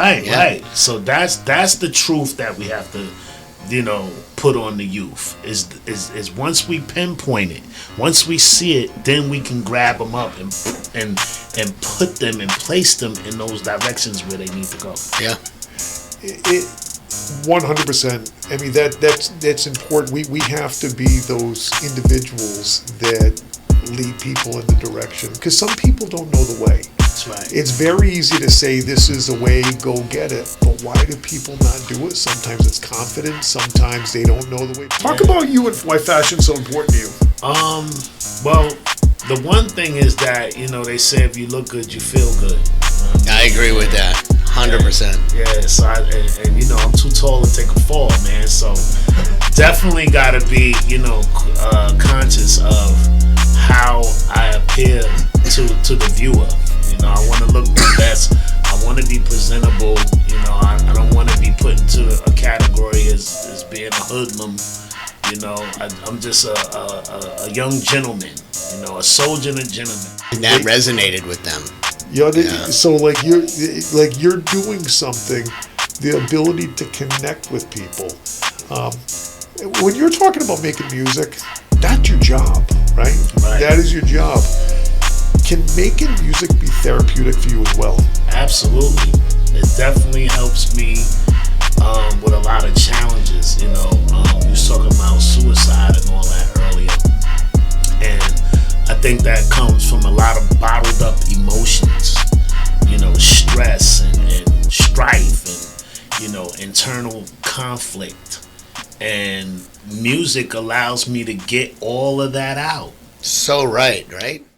Right. So that's the truth that we have to, put on the youth. Is once we pinpoint it, once we see it, then we can grab them up and put them and place them in those directions where they need to go. Yeah. 100%. I mean that's important. We have to be those individuals that lead people in the direction, because some people don't know the way. That's right. It's very easy to say this is the way, go get it, but why do people not do it? Sometimes it's confidence, sometimes they don't know the way. Talk about you and why fashion's so important to you. Well, the one thing is that they say if you look good, you feel good. I agree with that. 100%. Yeah, so I'm too tall to take a fall, man. So definitely gotta be, conscious of how I appear to the viewer. I want to look the best. I want to be presentable. I don't want to be put into a category as being a hoodlum. I'm just a young gentleman. A soldier and a gentleman. And that resonated with them. Yeah. So you're doing something, the ability to connect with people. When you're talking about making music, that's your job, right? That is your job. Can making music be therapeutic for you as well? Absolutely. It definitely helps me with a lot of challenges. You was talking about suicide and all that earlier. And I think that comes from a lot of bottled up emotions, stress and strife and, internal conflict. And music allows me to get all of that out. So right?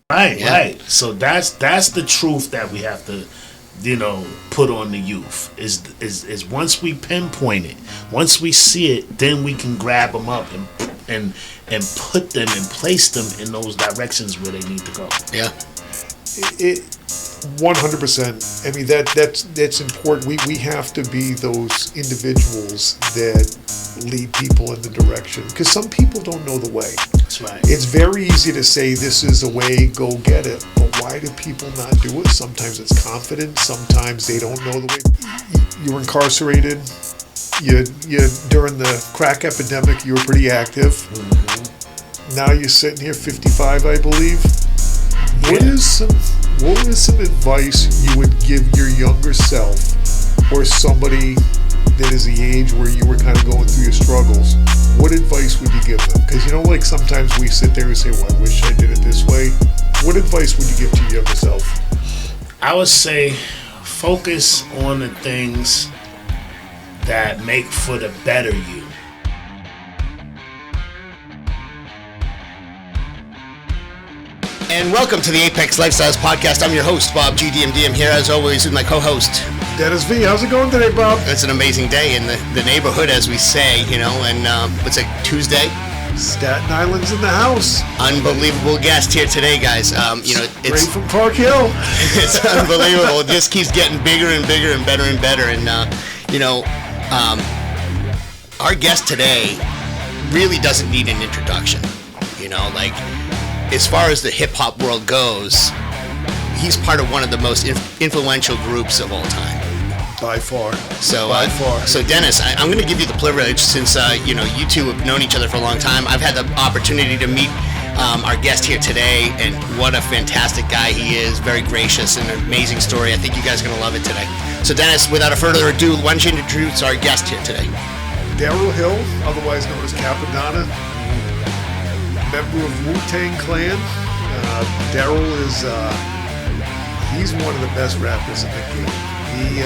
Right. So that's the truth that we have to, put on the youth. Is once we pinpoint it, once we see it, then we can grab them up and put them and place them in those directions where they need to go. Yeah. 100%. I mean that's important. We have to be those individuals that lead people in the direction, because some people don't know the way. That's right. It's very easy to say this is the way, go get it, but why do people not do it? Sometimes it's confidence, sometimes they don't know the way. You were incarcerated. You during the crack epidemic, you were pretty active. Mm-hmm. Now you're sitting here 55, I believe. Yeah. What is some advice you would give your younger self, or somebody that is the age where you were kind of going through your struggles? What advice would you give them? Because sometimes we sit there and say, well, I wish I did it this way. What advice would you give to your younger self? I would say focus on the things that make for the better you. And welcome to the Apex Lifestyles Podcast. I'm your host, Bob GDMD. I'm here as always with my co-host, Dennis V. How's it going today, Bob? It's an amazing day in the neighborhood, as we say, and it's a Tuesday. Staten Island's in the house. Unbelievable guest here today, guys. It's straight from Park Hill. It's unbelievable. It just keeps getting bigger and bigger and better and better. And our guest today really doesn't need an introduction. As far as the hip hop world goes, he's part of one of the most influential groups of all time. By far. So Dennis, I'm going to give you the privilege, since you two have known each other for a long time. I've had the opportunity to meet our guest here today, and what a fantastic guy he is. Very gracious and an amazing story. I think you guys are going to love it today. So Dennis, without further ado, why don't you introduce our guest here today? Daryl Hill, otherwise known as Cappadonna, member of Wu-Tang Clan. Daryl is he's one of the best rappers in the game. He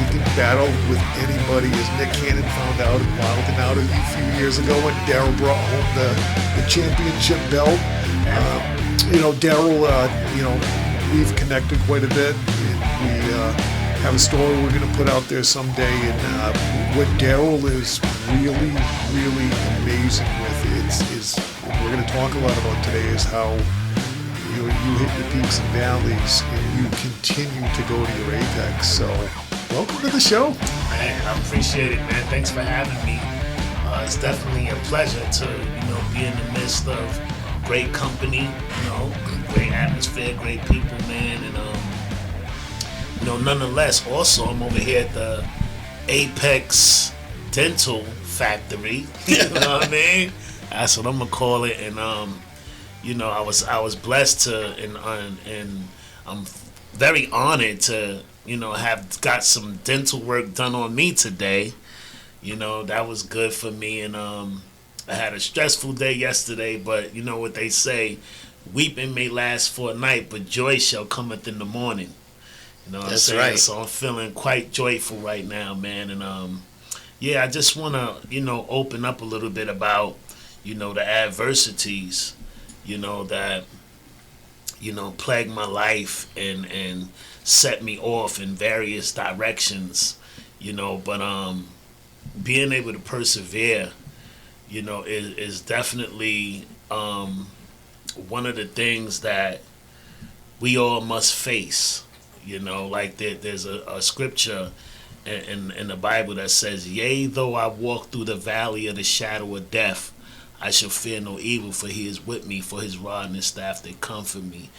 can battle with anybody, as Nick Cannon found out in Wildin' Out a few years ago when Daryl brought home the championship belt. Daryl, we've connected quite a bit. We have a story we're going to put out there someday, and what Daryl is really, really amazing with is we're going to talk a lot about today is how you hit your peaks and valleys and you continue to go to your apex. So welcome to the show. Man, I appreciate it, man. Thanks for having me. It's definitely a pleasure to be in the midst of great company, great atmosphere, great people, man. And nonetheless, also I'm over here at the Apex Dental Factory. You know what I mean? That's what I'm gonna call it. And I was blessed to, and I'm very honored to, have got some dental work done on me today. That was good for me. And I had a stressful day yesterday, but you know what they say, weeping may last for a night, but joy shall cometh in the morning. You know what I'm saying? Right. So I'm feeling quite joyful right now, man. And I just want to, open up a little bit about, the adversities, that, plague my life and set me off in various directions, but being able to persevere, is definitely one of the things that we all must face. Like there's a scripture in the Bible that says, "Yea, though I walk through the valley of the shadow of death, I shall fear no evil, for he is with me, for his rod and his staff, they comfort me."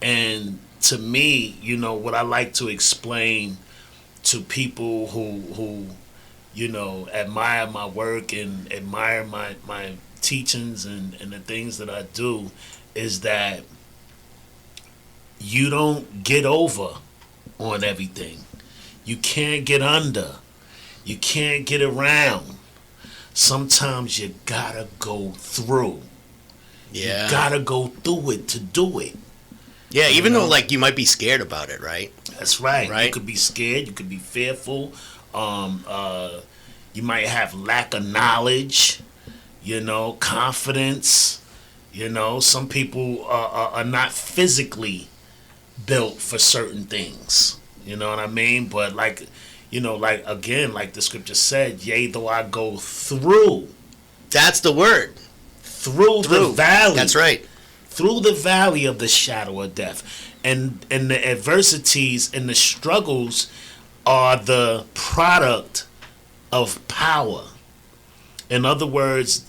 And to me, what I like to explain to people who admire my work and admire my teachings and the things that I do is that you don't get over on everything. You can't get under. You can't get around. Sometimes you gotta go through. Yeah. You gotta go through it to do it. Yeah, even though you might be scared about it, right? That's right. You could be scared. You could be fearful. You might have lack of knowledge. Confidence. Some people are not physically built for certain things. You know what I mean? But like the scripture said, "Yea, though I go through." That's the word. Through the valley. That's right. Through the valley of the shadow of death. And the adversities and the struggles are the product of power. In other words,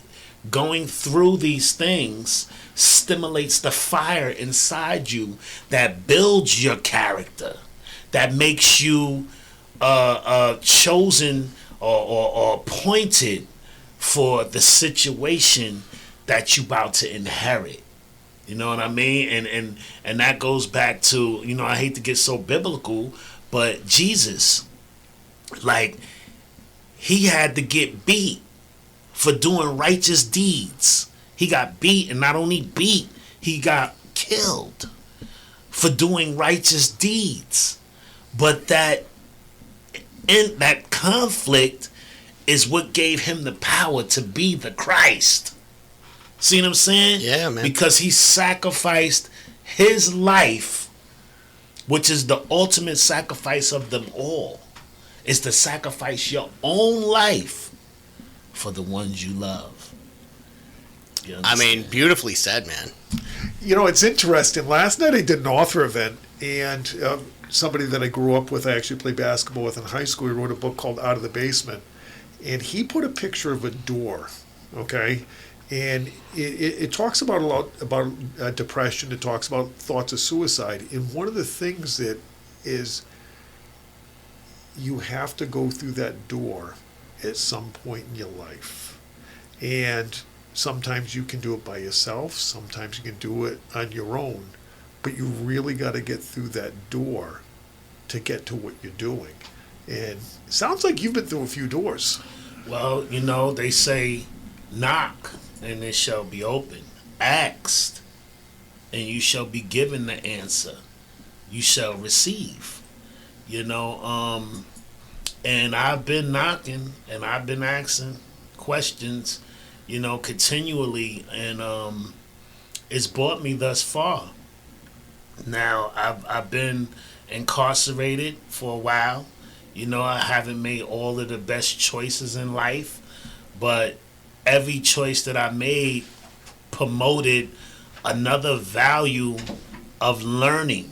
going through these things stimulates the fire inside you that builds your character, that makes you chosen or appointed for the situation that you about to inherit. You know what I mean? And that goes back to, I hate to get so biblical, but Jesus, he had to get beat for doing righteous deeds. He got beat, and not only beat, he got killed for doing righteous deeds. But that conflict is what gave him the power to be the Christ. See what I'm saying? Yeah, man. Because he sacrificed his life, which is the ultimate sacrifice of them all. It's to sacrifice your own life for the ones you love. I mean, beautifully said, man. It's interesting. Last night I did an author event, and somebody that I grew up with, I actually played basketball with in high school, he wrote a book called Out of the Basement, and he put a picture of a door, okay? And it talks about a lot about depression. It talks about thoughts of suicide. And one of the things that is, you have to go through that door at some point in your life. And sometimes you can do it by yourself. Sometimes you can do it on your own. But you really got to get through that door to get to what you're doing. And it sounds like you've been through a few doors. Well, they say, knock and it shall be opened. Ask and you shall be given the answer. You shall receive. And I've been knocking and I've been asking questions, continually, and it's brought me thus far. Now I've been incarcerated for a while. I haven't made all of the best choices in life, but every choice that I made promoted another value of learning.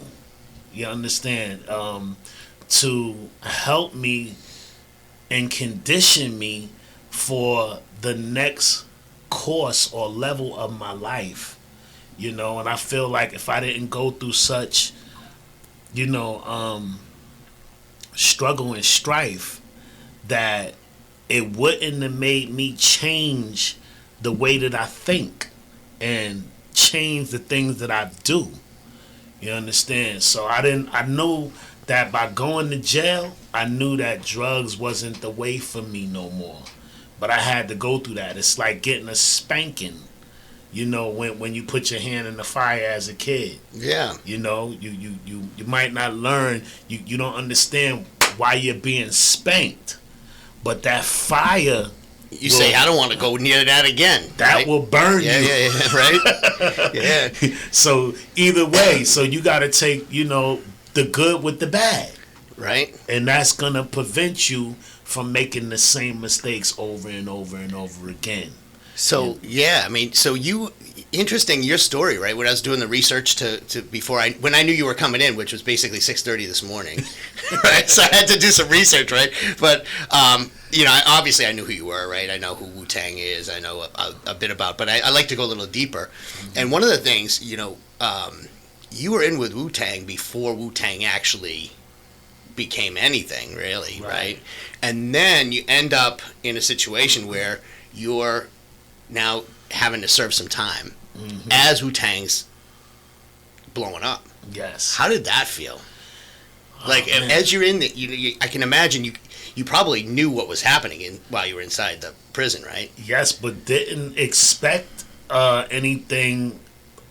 You understand? To help me and condition me for the next course or level of my life. And I feel like if I didn't go through such, struggle and strife, that it wouldn't have made me change the way that I think and change the things that I do. You understand? So I knew that by going to jail, I knew that drugs wasn't the way for me no more. But I had to go through that. It's like getting a spanking, you know, when you put your hand in the fire as a kid. Yeah. You know, you might not learn, you don't understand why you're being spanked. But that fire, you say, I don't want to go near that again. That right? will burn you. Yeah, right? Yeah. So either way, so you got to take, you know, the good with the bad. Right. And that's going to prevent you from making the same mistakes over and over and over again. So, yeah, I mean, so interesting, your story, right? When I was doing the research when I knew you were coming in, which was basically 6:30 this morning, right? So I had to do some research, right? But, you know, obviously I knew who you were, right? I know who Wu-Tang is. I know a bit about, but I like to go a little deeper. Mm-hmm. And one of the things, you know, you were in with Wu-Tang before Wu-Tang actually became anything, really, right? And then you end up in a situation where you're now having to serve some time as Wu-Tang's blowing up. Yes. How did that feel? Like, as you're in the, I can imagine you probably knew what was happening while you were inside the prison, right? Yes, but didn't expect anything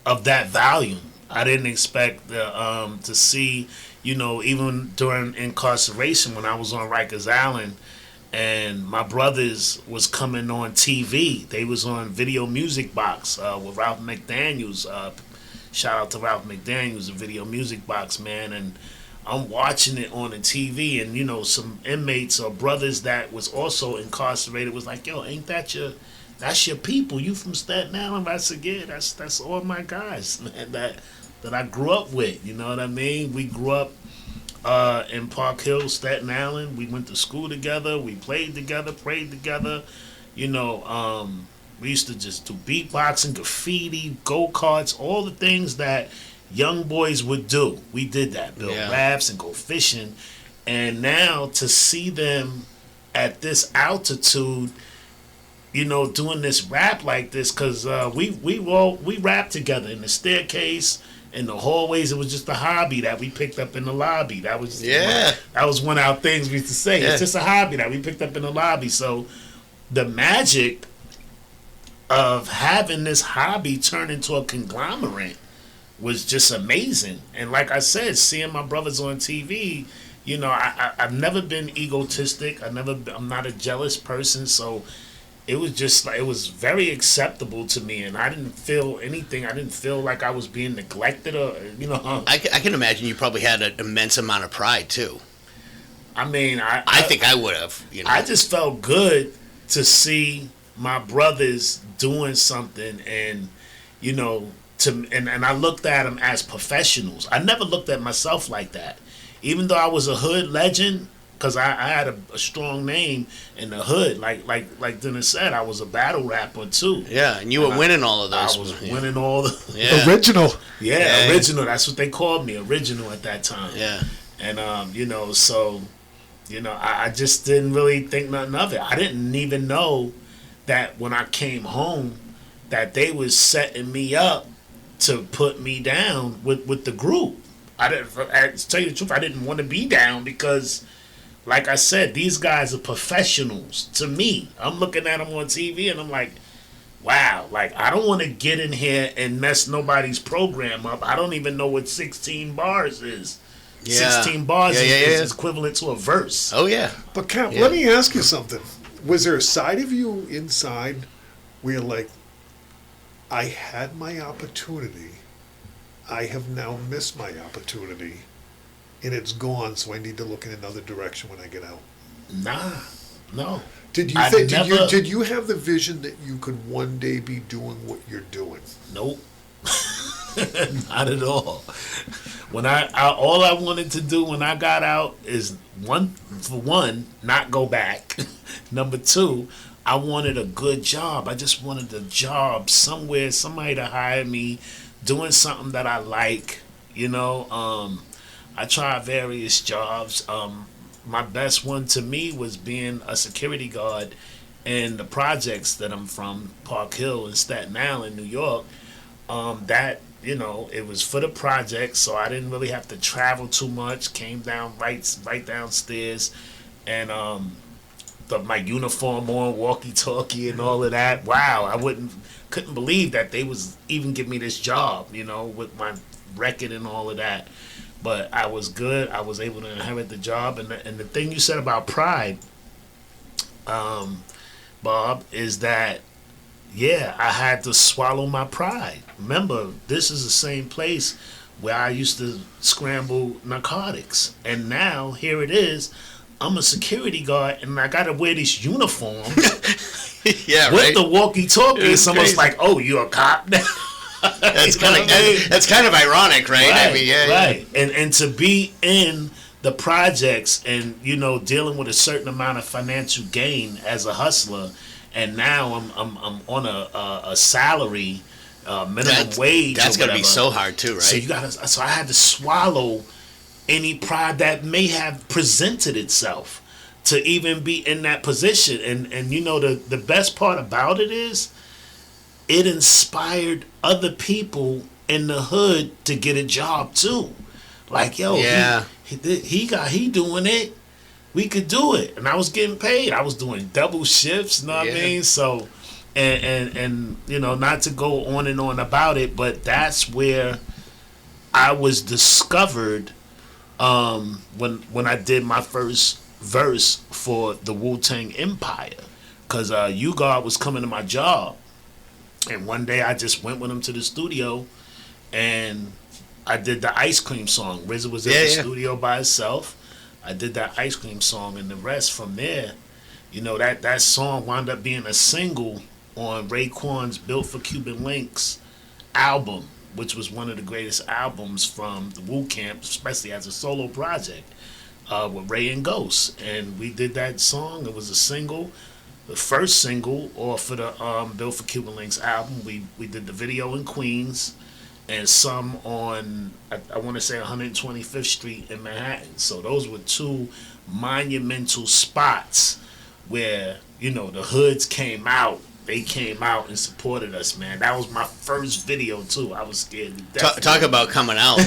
of that volume. I didn't expect to see, you know, even during incarceration when I was on Rikers Island and my brothers was coming on TV. They was on Video Music Box with Ralph McDaniels. Shout out to Ralph McDaniels, the Video Music Box, man. And I'm watching it on the TV, and, you know, some inmates or brothers that was also incarcerated was like, yo, ain't that that's your people? You from Staten Island? I said, yeah, that's all my guys, man, that I grew up with. You know what I mean? We grew up in Park Hill, Staten Island. We went to school together. We played together, prayed together. You know, we used to just do beatboxing, graffiti, go-karts, all the things that young boys would do. We did that, build rafts and go fishing. And now to see them at this altitude, you know, doing this rap like this, because we rapped together in the staircase, in the hallways. It was just a hobby that we picked up in the lobby. That was one of our things we used to say. It's just a hobby that we picked up in the lobby. So the magic of having this hobby turn into a conglomerate was just amazing. And like I said, seeing my brothers on TV, you know, I've never been egotistic. I'm not a jealous person. So it was just like, it was very acceptable to me, and I didn't feel anything. I didn't feel like I was being neglected or, you know. I can imagine you probably had an immense amount of pride too. I mean, I think I would have. You know, I just felt good to see my brothers doing something, and, you know, and I looked at them as professionals. I never looked at myself like that, even though I was a hood legend. Because I had a strong name in the hood. Like Dennis said, I was a battle rapper too. Yeah, and you were winning all of those. I was winning all the... Original. Yeah, original. That's what they called me, original at that time. Yeah. And, you know, so, you know, I just didn't really think nothing of it. I didn't even know that when I came home that they was setting me up to put me down with the group. To tell you the truth, I didn't want to be down because... Like I said, these guys are professionals to me. I'm looking at them on TV and I'm like, wow, like I don't want to get in here and mess nobody's program up. I don't even know what 16 bars is. Yeah. 16 bars is equivalent to a verse. Oh, yeah. But Cap, let me ask you something. Was there a side of you inside where you're like, I had my opportunity. I have now missed my opportunity. And it's gone, so I need to look in another direction when I get out. Nah, no. Did you did you have the vision that you could one day be doing what you're doing? Nope. Not at all. When all I wanted to do when I got out is for one, not go back. Number two, I wanted a good job. I just wanted a job somewhere, somebody to hire me, doing something that I like, you know. I tried various jobs. my best one to me was being a security guard in the projects that I'm from, Park Hill in Staten Island, New York. That, you know, it was for the project, so I didn't really have to travel too much. Came down right downstairs, and my uniform on, walkie-talkie, and all of that. Wow, couldn't believe that they was even give me this job, you know, with my record and all of that. But I was good. I was able to inherit the job, and the thing you said about pride, Bob, is that, yeah, I had to swallow my pride. Remember, this is the same place where I used to scramble narcotics. And now, here it is, I'm a security guard, and I got to wear this uniform Yeah, with right. the walkie-talkie. It's Someone's crazy. like, oh, you're a cop now? That's You know kind what I mean? of that's kind of ironic, right? I mean, yeah, right. And to be in the projects and, you know, dealing with a certain amount of financial gain as a hustler, and now I'm on a salary, minimum wage. That's or gonna be whatever. so hard too, right? So I had to swallow any pride that may have presented itself to even be in that position. And you know, the best part about it is it inspired other people in the hood to get a job too. Like, yo, Yeah. he doing it. We could do it. And I was getting paid. I was doing double shifts, you know what I Yeah. mean? So and you know, not to go on and on about it, but that's where I was discovered when I did my first verse for the Wu-Tang Empire. Cause U-God was coming to my job. And one day I just went with him to the studio and I did the ice cream song. RZA was in the studio by himself. I did that ice cream song, and the rest from there, you know, that song wound up being a single on Raekwon's Built for Cuban Links album, which was one of the greatest albums from the Wu Camp, especially as a solo project with Ray and Ghost. And we did that song. It was a single. The first single off for the Built for Cuban Links album. We did the video in Queens and some on, I want to say 125th Street in Manhattan. So those were two monumental spots where, you know, the hoods came out. They came out and supported us, man. That was my first video too. I was scared to death. Talk about coming out.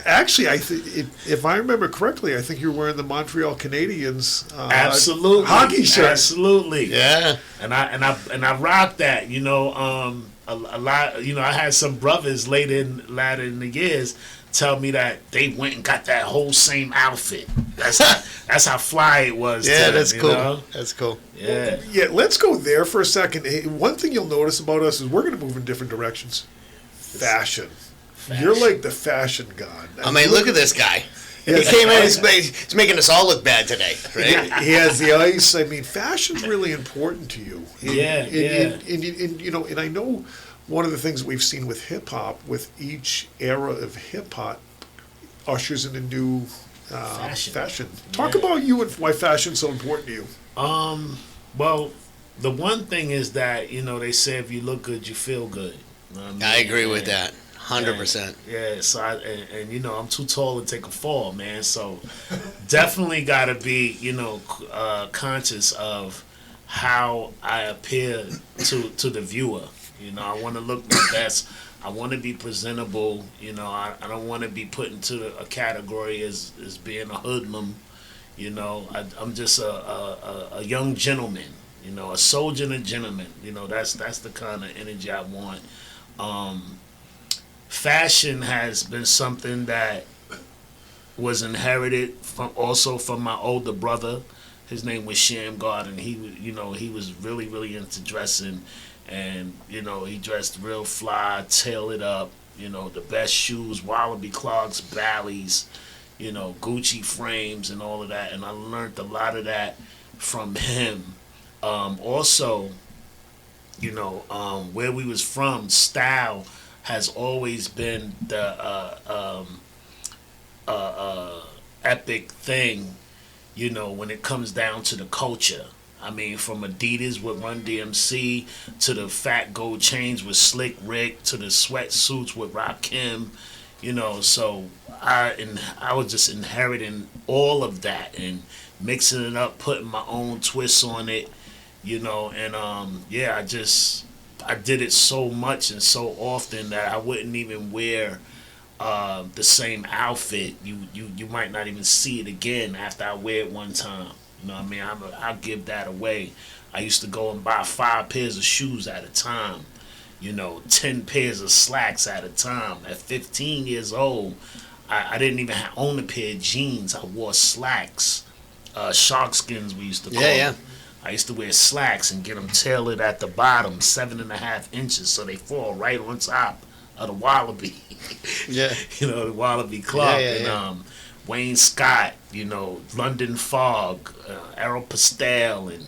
Actually, I think if I remember correctly, I think you were wearing the Montreal Canadiens Absolutely, hockey shirt. Absolutely, Yeah. And I rocked that. You know, a lot. You know, I had some brothers later in the years tell me that they went and got that whole same outfit. That's how fly it was. Yeah, to them, that's you cool. know? That's cool. Yeah. Yeah, let's go there for a second. Hey, one thing you'll notice about us is we're going to move in different directions. Fashion. You're like the fashion god. I mean, look at this guy. Yes. He came in. He's making us all look bad today, right? He has the ice. I mean, fashion's really important to you. And you know, and I know one of the things we've seen with hip hop, with each era of hip hop, ushers in a new fashion. Talk about you and why fashion's so important to you. Well, the one thing is that, you know, they say if you look good, you feel good. You know what I mean? I agree with And- that. 100%. Yeah, so and you know, I'm too tall to take a fall, man. So definitely got to be, you know, conscious of how I appear to the viewer. You know, I want to look my best. I want to be presentable. You know, I don't want to be put into a category as being a hoodlum. You know, I'm just a young gentleman. You know, a soldier and a gentleman. You know, that's the kind of energy I want. Fashion has been something that was inherited from my older brother. His name was Sham God, and he was really, really into dressing, and you know, he dressed real fly, tailored up, you know, the best shoes, Wallaby clogs, Bally's, you know, Gucci frames and all of that, and I learned a lot of that from him. Also, you know, where we was from, style has always been the epic thing, you know, when it comes down to the culture. I mean, from Adidas with Run DMC to the fat gold chains with Slick Rick to the sweatsuits with Rakim, So I was just inheriting all of that and mixing it up, putting my own twists on it, and I did it so much and so often that I wouldn't even wear the same outfit. You might not even see it again after I wear it one time. You know what I mean? I'll give that away. I used to go and buy 5 pairs of shoes at a time. 10 pairs of slacks at a time. At 15 years old, I didn't even own a pair of jeans. I wore slacks, shark skins we used to call them. I used to wear slacks and get them tailored at the bottom, 7.5 inches, so they fall right on top of the wallaby. The wallaby club. And Wayne Scott, London Fog, Aeropostale, and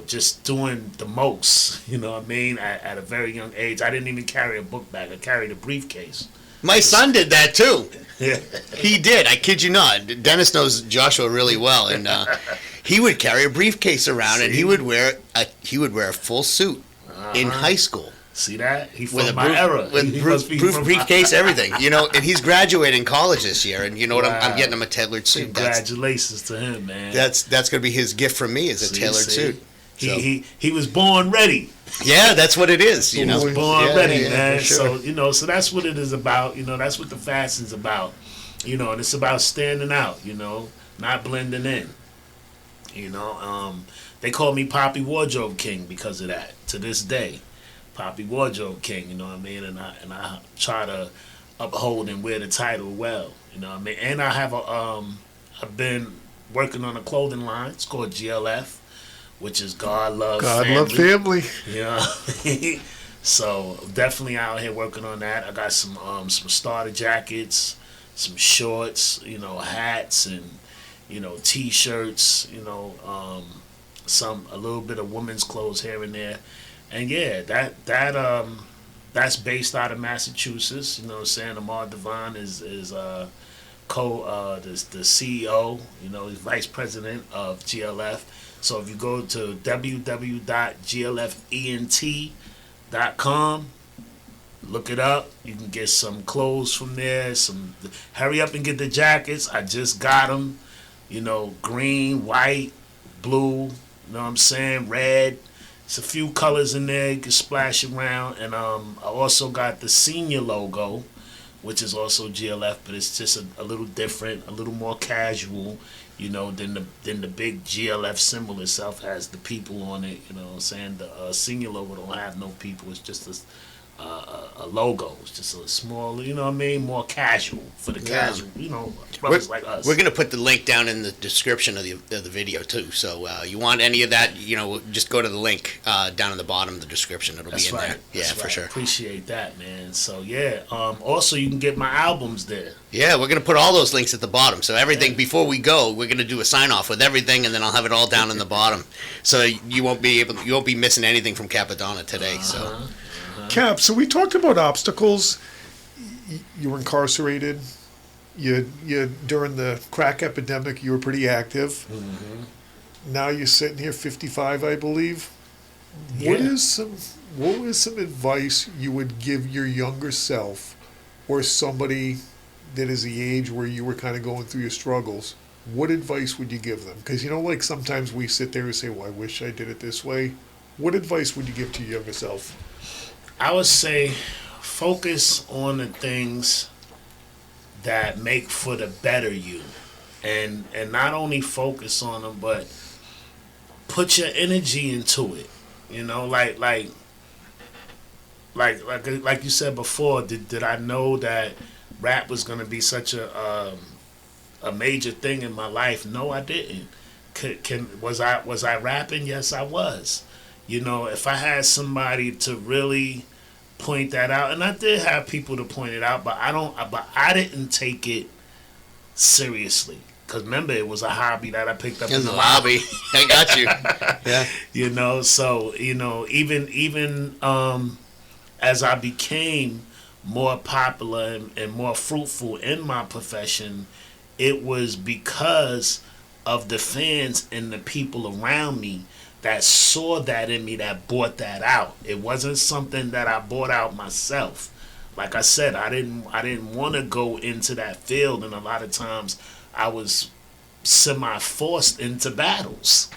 just doing the most, at a very young age. I didn't even carry a book bag. I carried a briefcase. My son did that too. He did. I kid you not. Dennis knows Joshua really well, and he would carry a briefcase around, and he would wear a full suit in high school. See that? He from my era. With briefcase, everything. And he's graduating college this year, and what? I'm getting him a tailored suit. Congratulations to him, man. That's going to be his gift from me, is a tailored suit. He was born ready. Yeah, that's what it is. He was born ready, man. Sure. So that's what it is about. That's what the fashion's about. And it's about standing out. Not blending in. They call me Poppy Wardrobe King because of that. To this day, Poppy Wardrobe King. You know what I mean? And I try to uphold and wear the title well. You know what I mean? And I have I've been working on a clothing line. It's called GLF, which is God Love Family. Yeah. So definitely out here working on that. I got some starter jackets, some shorts, hats, and t-shirts, a little bit of women's clothes here and there. And yeah, that's based out of Massachusetts. You know what I'm saying? Amar Devon is the CEO, he's vice president of GLF. So if you go to www.glfent.com, look it up. You can get some clothes from there. Hurry up and get the jackets. I just got them. Green, white, blue. You know what I'm saying? Red. It's a few colors in there. You can splash around. And I also got the senior logo, which is also GLF, but it's just a little different, a little more casual. Than the big GLF symbol itself has the people on it. You know what I'm saying? The senior logo don't have no people. It's just a logo. It's just a small, more casual for the casual, brothers like us. We're going to put the link down in the description of the video too. So you want any of that, just go to the link down in the bottom of the description. It'll be in there. Yeah, for sure. Appreciate that, man. So yeah. Also, you can get my albums there. Yeah, we're going to put all those links at the bottom. So everything, before we go, we're going to do a sign off with everything, and then I'll have it all down in the bottom. So you won't be missing anything from Cappadonna today. So. Cap, so we talked about obstacles. You were incarcerated. You during the crack epidemic, you were pretty active. Mm-hmm. Now you're sitting here, 55, I believe. Yeah. What was some advice you would give your younger self, or somebody that is the age where you were kind of going through your struggles? What advice would you give them? Because sometimes we sit there and say, "Well, I wish I did it this way." What advice would you give to your younger self? I would say focus on the things that make for the better you, and not only focus on them, but put your energy into it. Like you said before, did I know that rap was going to be such a major thing in my life? No, I didn't. Was I rapping? Yes, I was. If I had somebody to really point that out, and I did have people to point it out, but I didn't take it seriously. Because remember, it was a hobby that I picked up in the lobby. I got you. Yeah. So even as I became more popular and more fruitful in my profession, it was because of the fans and the people around me that saw that in me, that brought that out. It wasn't something that I brought out myself. like I said, I didn't want to go into that field, and a lot of times I was semi-forced into battles,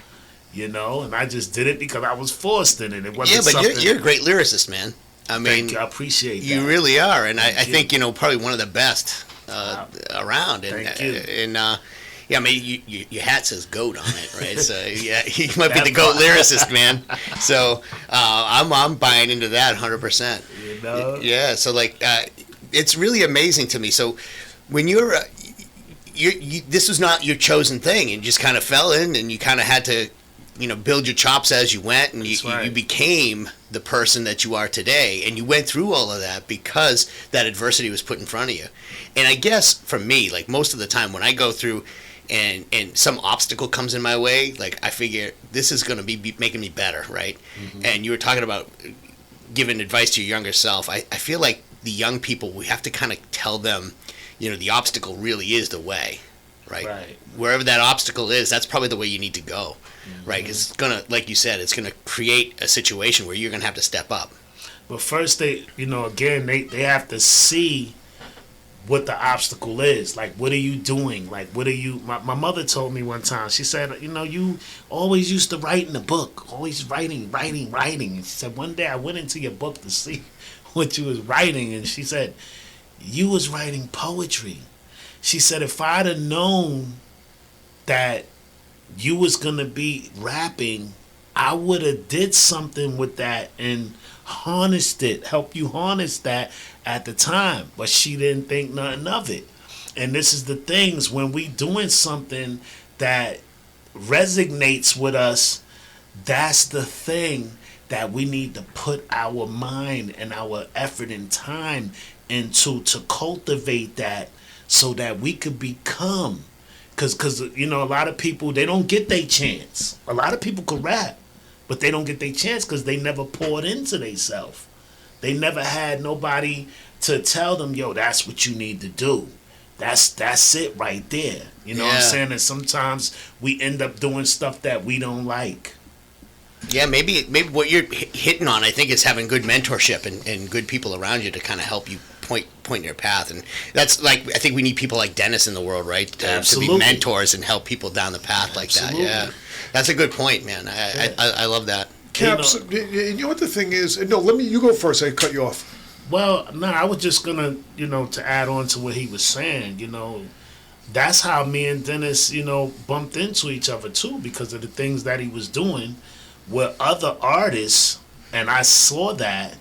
and I just did it because I was forced in it. It wasn't you're a great lyricist, man. I mean, thank you. I appreciate that. You really are, and I think probably one of the best around. And, thank you. And yeah, I mean, your hat says GOAT on it, right? So yeah, you might be the GOAT lyricist, man. So I'm buying into that 100%. Yeah. So like, it's really amazing to me. So when you're this was not your chosen thing, and just kind of fell in, and you kind of had to, build your chops as you went, and you became the person that you are today, and you went through all of that because that adversity was put in front of you. And I guess for me, like most of the time when I go through and some obstacle comes in my way, like I figure this is going to be making me better, right? Mm-hmm. And you were talking about giving advice to your younger self. I feel like the young people, we have to kind of tell them, the obstacle really is the way, right? Wherever that obstacle is, that's probably the way you need to go, right? Because it's going to, like you said, it's going to create a situation where you're going to have to step up. But first, they have to see what the obstacle is. Like, what are you doing? Like, what are you... My mother told me one time, she said, you always used to write in the book, always writing. And she said, one day I went into your book to see what you was writing, and she said, you was writing poetry. She said, if I'd have known that you was going to be rapping, I would have did something with that and help you harness that at the time. But she didn't think nothing of it. And this is the things, when we doing something that resonates with us, that's the thing that we need to put our mind and our effort and time into, to cultivate that, so that we could become, because a lot of people, they don't get their chance. A lot of people could rap, but they don't get their chance because they never poured into themselves. They never had nobody to tell them, yo, that's what you need to do. That's it right there. You know what I'm saying? And sometimes we end up doing stuff that we don't like. Yeah, maybe what you're hitting on, I think, is having good mentorship and good people around you to kind of help you point your path. And that's like, I think we need people like Dennis in the world, right? To be mentors and help people down the path like that. Yeah, that's a good point, man. I love that. Caps, you know what the thing is? No, you go first. I cut you off. Well, no, I was just gonna, to add on to what he was saying. That's how me and Dennis, bumped into each other too, because of the things that he was doing with other artists, and I saw that,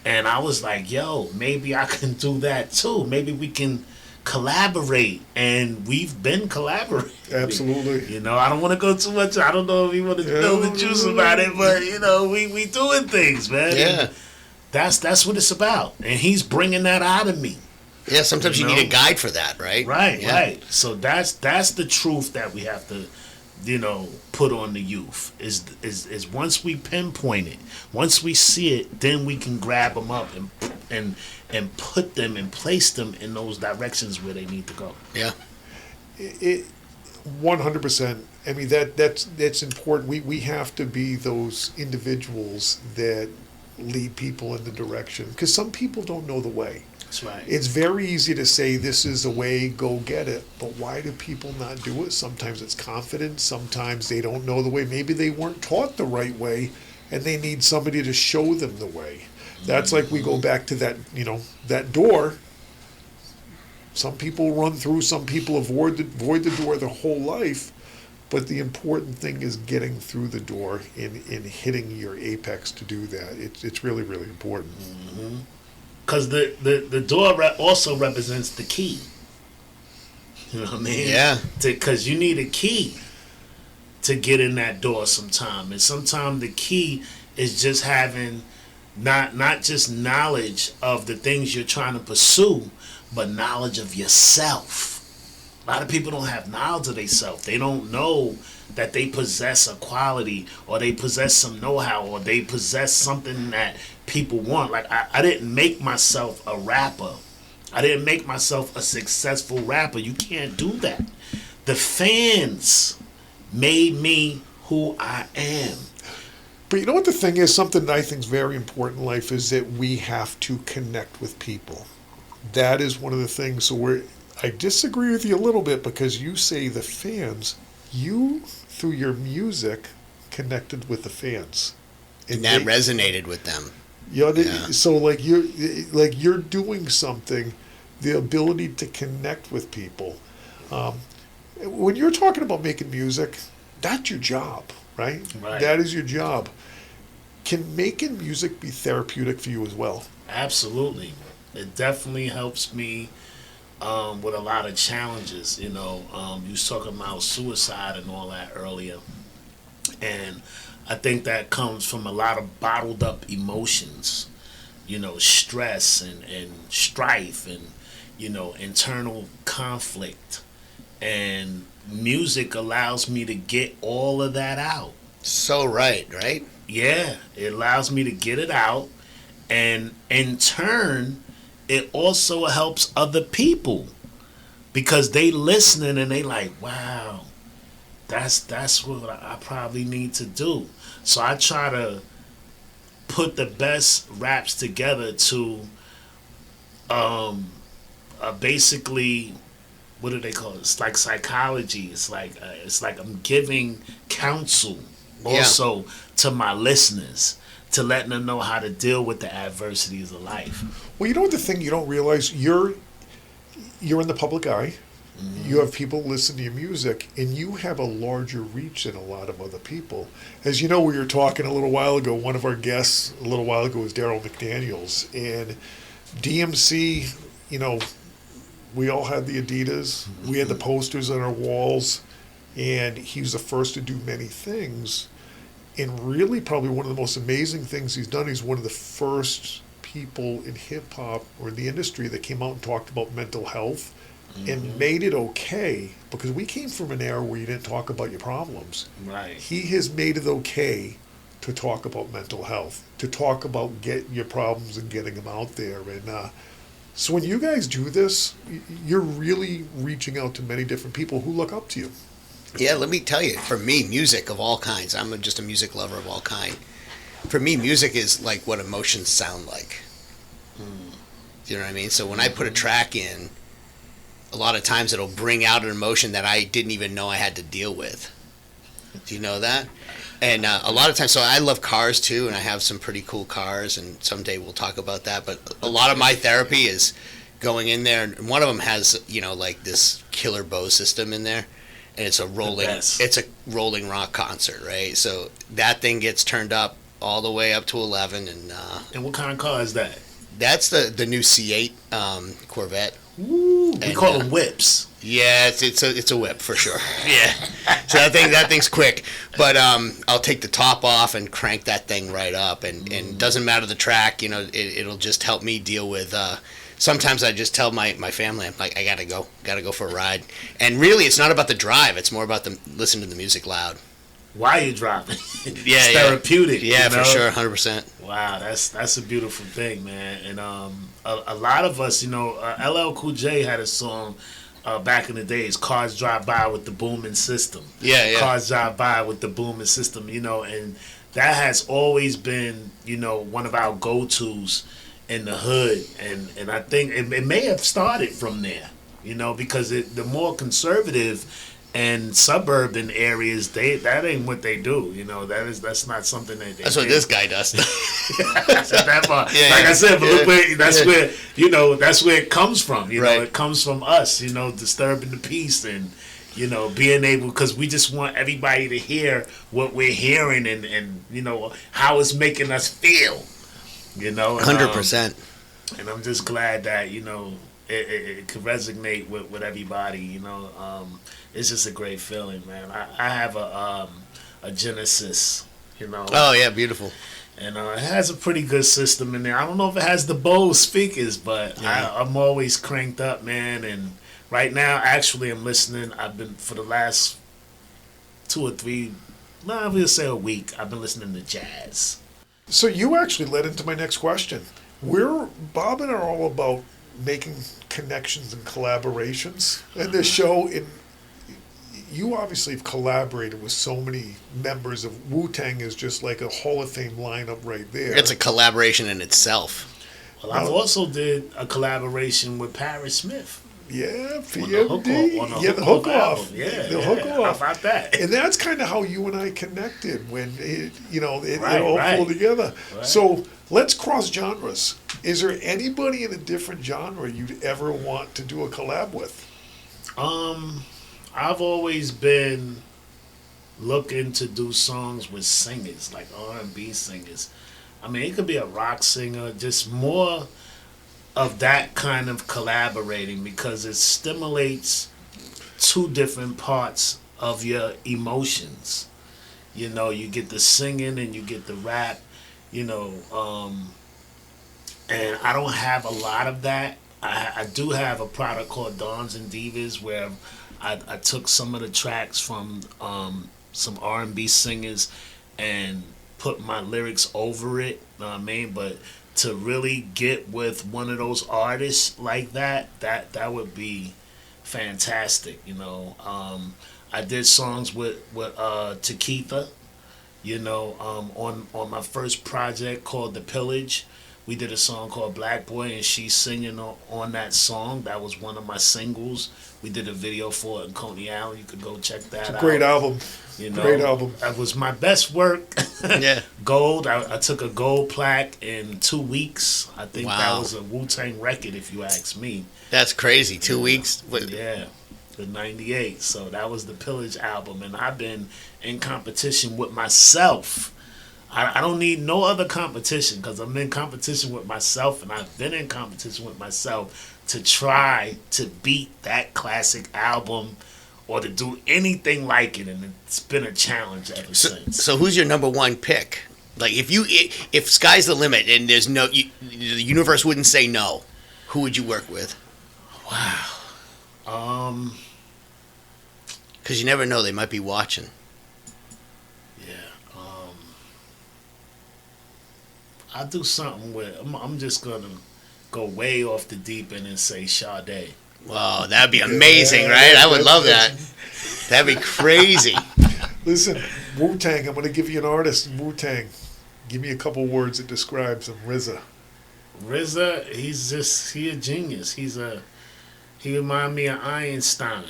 and I was like, yo, maybe I can do that too. Maybe we can collaborate, and we've been collaborating. Absolutely. I don't want to go too much. I don't know if you want to know the juice about it, but we doing things, man. Yeah. And that's what it's about, and he's bringing that out of me. Yeah. Sometimes you need a guide for that, right? Right. Yeah. Right. So that's the truth that we have to, put on the youth. Is once we pinpoint it, once we see it, then we can grab them up and put them and place them in those directions where they need to go. Yeah. 100%. I mean, that's important. We have to be those individuals that lead people in the direction, because some people don't know the way. That's right. It's very easy to say this is the way, go get it, but why do people not do it? Sometimes it's confidence, sometimes they don't know the way. Maybe they weren't taught the right way, and they need somebody to show them the way. That's like, we go back to that, that door. Some people run through, some people avoid the door their whole life, but the important thing is getting through the door and hitting your apex to do that. It's really, really important. Because the door also represents the key. You know what I mean? Yeah. Because you need a key to get in that door sometime. And sometimes the key is just having not just knowledge of the things you're trying to pursue, but knowledge of yourself. A lot of people don't have knowledge of themselves. They don't know that they possess a quality, or they possess some know-how, or they possess something that people want. Like, I didn't make myself a rapper. I didn't make myself a successful rapper. You can't do that. The fans made me who I am. But you know what the thing is? Something that I think is very important in life is that we have to connect with people. That is one of the things. So I disagree with you a little bit because you say the fans, you, through your music, connected with the fans. And that resonated with them. So like you're doing something, the ability to connect with people. When you're talking about making music, that's your job, right? That is your job. Can making music be therapeutic for you as well? Absolutely. It definitely helps me with a lot of challenges. You was talking about suicide and all that earlier. And I think that comes from a lot of bottled up emotions, stress and strife and, internal conflict. And music allows me to get all of that out. So right? Yeah, it allows me to get it out. And in turn, it also helps other people because they listening and they like, wow, that's what I probably need to do. So I try to put the best raps together to basically, what do they call it? It's like psychology. It's like I'm giving counsel also to my listeners, to letting them know how to deal with the adversities of life. Well, you know what the thing you don't realize? You're in the public eye. Mm-hmm. You have people listen to your music, and you have a larger reach than a lot of other people. As you know, we were talking a little while ago, one of our guests a little while ago was Daryl McDaniels. And DMC, we all had the Adidas. Mm-hmm. We had the posters on our walls. And he was the first to do many things. And really probably one of the most amazing things he's done, he's one of the first people in hip-hop or in the industry that came out and talked about mental health. Mm-hmm. And made it okay, because we came from an era where you didn't talk about your problems. Right. He has made it okay to talk about mental health, to talk about getting your problems and getting them out there. And so when you guys do this, you're really reaching out to many different people who look up to you. Yeah, let me tell you, for me, music of all kinds, I'm just a music lover of all kind. For me, music is like what emotions sound like. Do you know what I mean? So when I put a track in, a lot of times it'll bring out an emotion that I didn't even know I had to deal with. Do you know that? And a lot of times, so I love cars too, and I have some pretty cool cars, and someday we'll talk about that. But a lot of my therapy is going in there, and one of them has, like this killer bow system in there, and it's a rolling rock concert, right? So that thing gets turned up all the way up to 11, and what kind of car is that? That's the new C8 Corvette. Ooh, we call them whips. Yeah, it's a whip for sure. Yeah, so that thing's quick, but I'll take the top off and crank that thing right up, and it doesn't matter the track, it'll just help me deal with. Sometimes I just tell my family, I'm like, I gotta go for a ride, and really it's not about the drive, it's more about listening to the music loud. While you're driving, it's therapeutic. Yeah, for sure, 100%. Wow, that's a beautiful thing, man. And a lot of us, LL Cool J had a song back in the days, "Cars Drive By with the Booming System." Yeah. Cars Drive By with the Booming System, and that has always been, one of our go-tos in the hood, and I think it may have started from there, because the more conservative and suburban areas, that ain't what they do. That's not something that they That's what this guy does. That part. Like I said, but look where that's where it comes from. It comes from us. Disturbing the peace and being able, because we just want everybody to hear what we're hearing and how it's making us feel. 100%. And I'm just glad that it could resonate with everybody. It's just a great feeling, man. I have a Genesis, Oh yeah, beautiful. And it has a pretty good system in there. I don't know if it has the Bose speakers, but I'm always cranked up, man. And right now, actually, I'm listening. I've been for the last 2 or 3, I'm gonna say a week. I've been listening to jazz. So you actually led into my next question. Bob and I are all about making connections and collaborations. And this show, you obviously have collaborated with so many members of Wu-Tang. Is just like a Hall of Fame lineup right there. It's a collaboration in itself. Well, I've also did a collaboration with Paris Smith. Yeah, PMD. The hook off. Yeah, the hook off. How about that? And that's kind of how you and I connected when it Right, all right. pulled together. Right. So let's cross genres. Is there anybody in a different genre you'd ever want to do a collab with? I've always been looking to do songs with singers, like R&B singers. I mean, it could be a rock singer, just more of that kind of collaborating, because it stimulates two different parts of your emotions. You know, you get the singing and you get the rap, and I don't have a lot of that. I do have a product called Dawns and Divas where I took some of the tracks from some R&B singers and put my lyrics over it, know what I mean? But to really get with one of those artists like that would be fantastic, I did songs with Takitha, on my first project called The Pillage. We did a song called Black Boy, and she's singing on that song. That was one of my singles. We did a video for it in Coney Island. You could go check that out. Great album. Great album. That was my best work. Yeah. Gold. I took a gold plaque in 2 weeks. I think that Wow. was a Wu-Tang record, if you ask me. That's crazy. 2 weeks. Yeah. In 98. So that was the Pillage album. And I've been in competition with myself. I don't need no other competition, because I'm in competition with myself, and I've been in competition with myself to try to beat that classic album or to do anything like it, and it's been a challenge ever since. So who's your number one pick? Like, if sky's the limit and there's no, the universe wouldn't say no, who would you work with? Wow. Because you never know, they might be watching. I'll do something with. I'm just gonna go way off the deep end and say Sade. Wow, that'd be amazing, right? I would love that. That'd be crazy. Listen, Wu-Tang, I'm going to give you an artist in Wu-Tang. Give me a couple words that describes him. RZA. RZA, he a genius. He remind me of Einstein.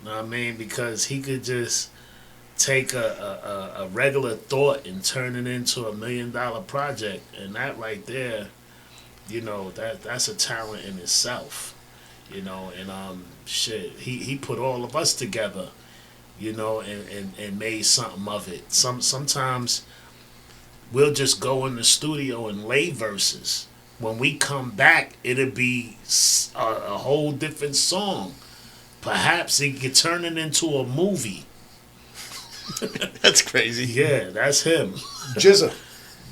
You know what I mean? Because he could just take a regular thought and turn it into $1 million project, and that right there, that's a talent in itself, and shit, he put all of us together, and made something of it. Sometimes we'll just go in the studio and lay verses. When we come back, it'll be a whole different song. Perhaps he could turn it into a movie. That's crazy. Yeah, that's him.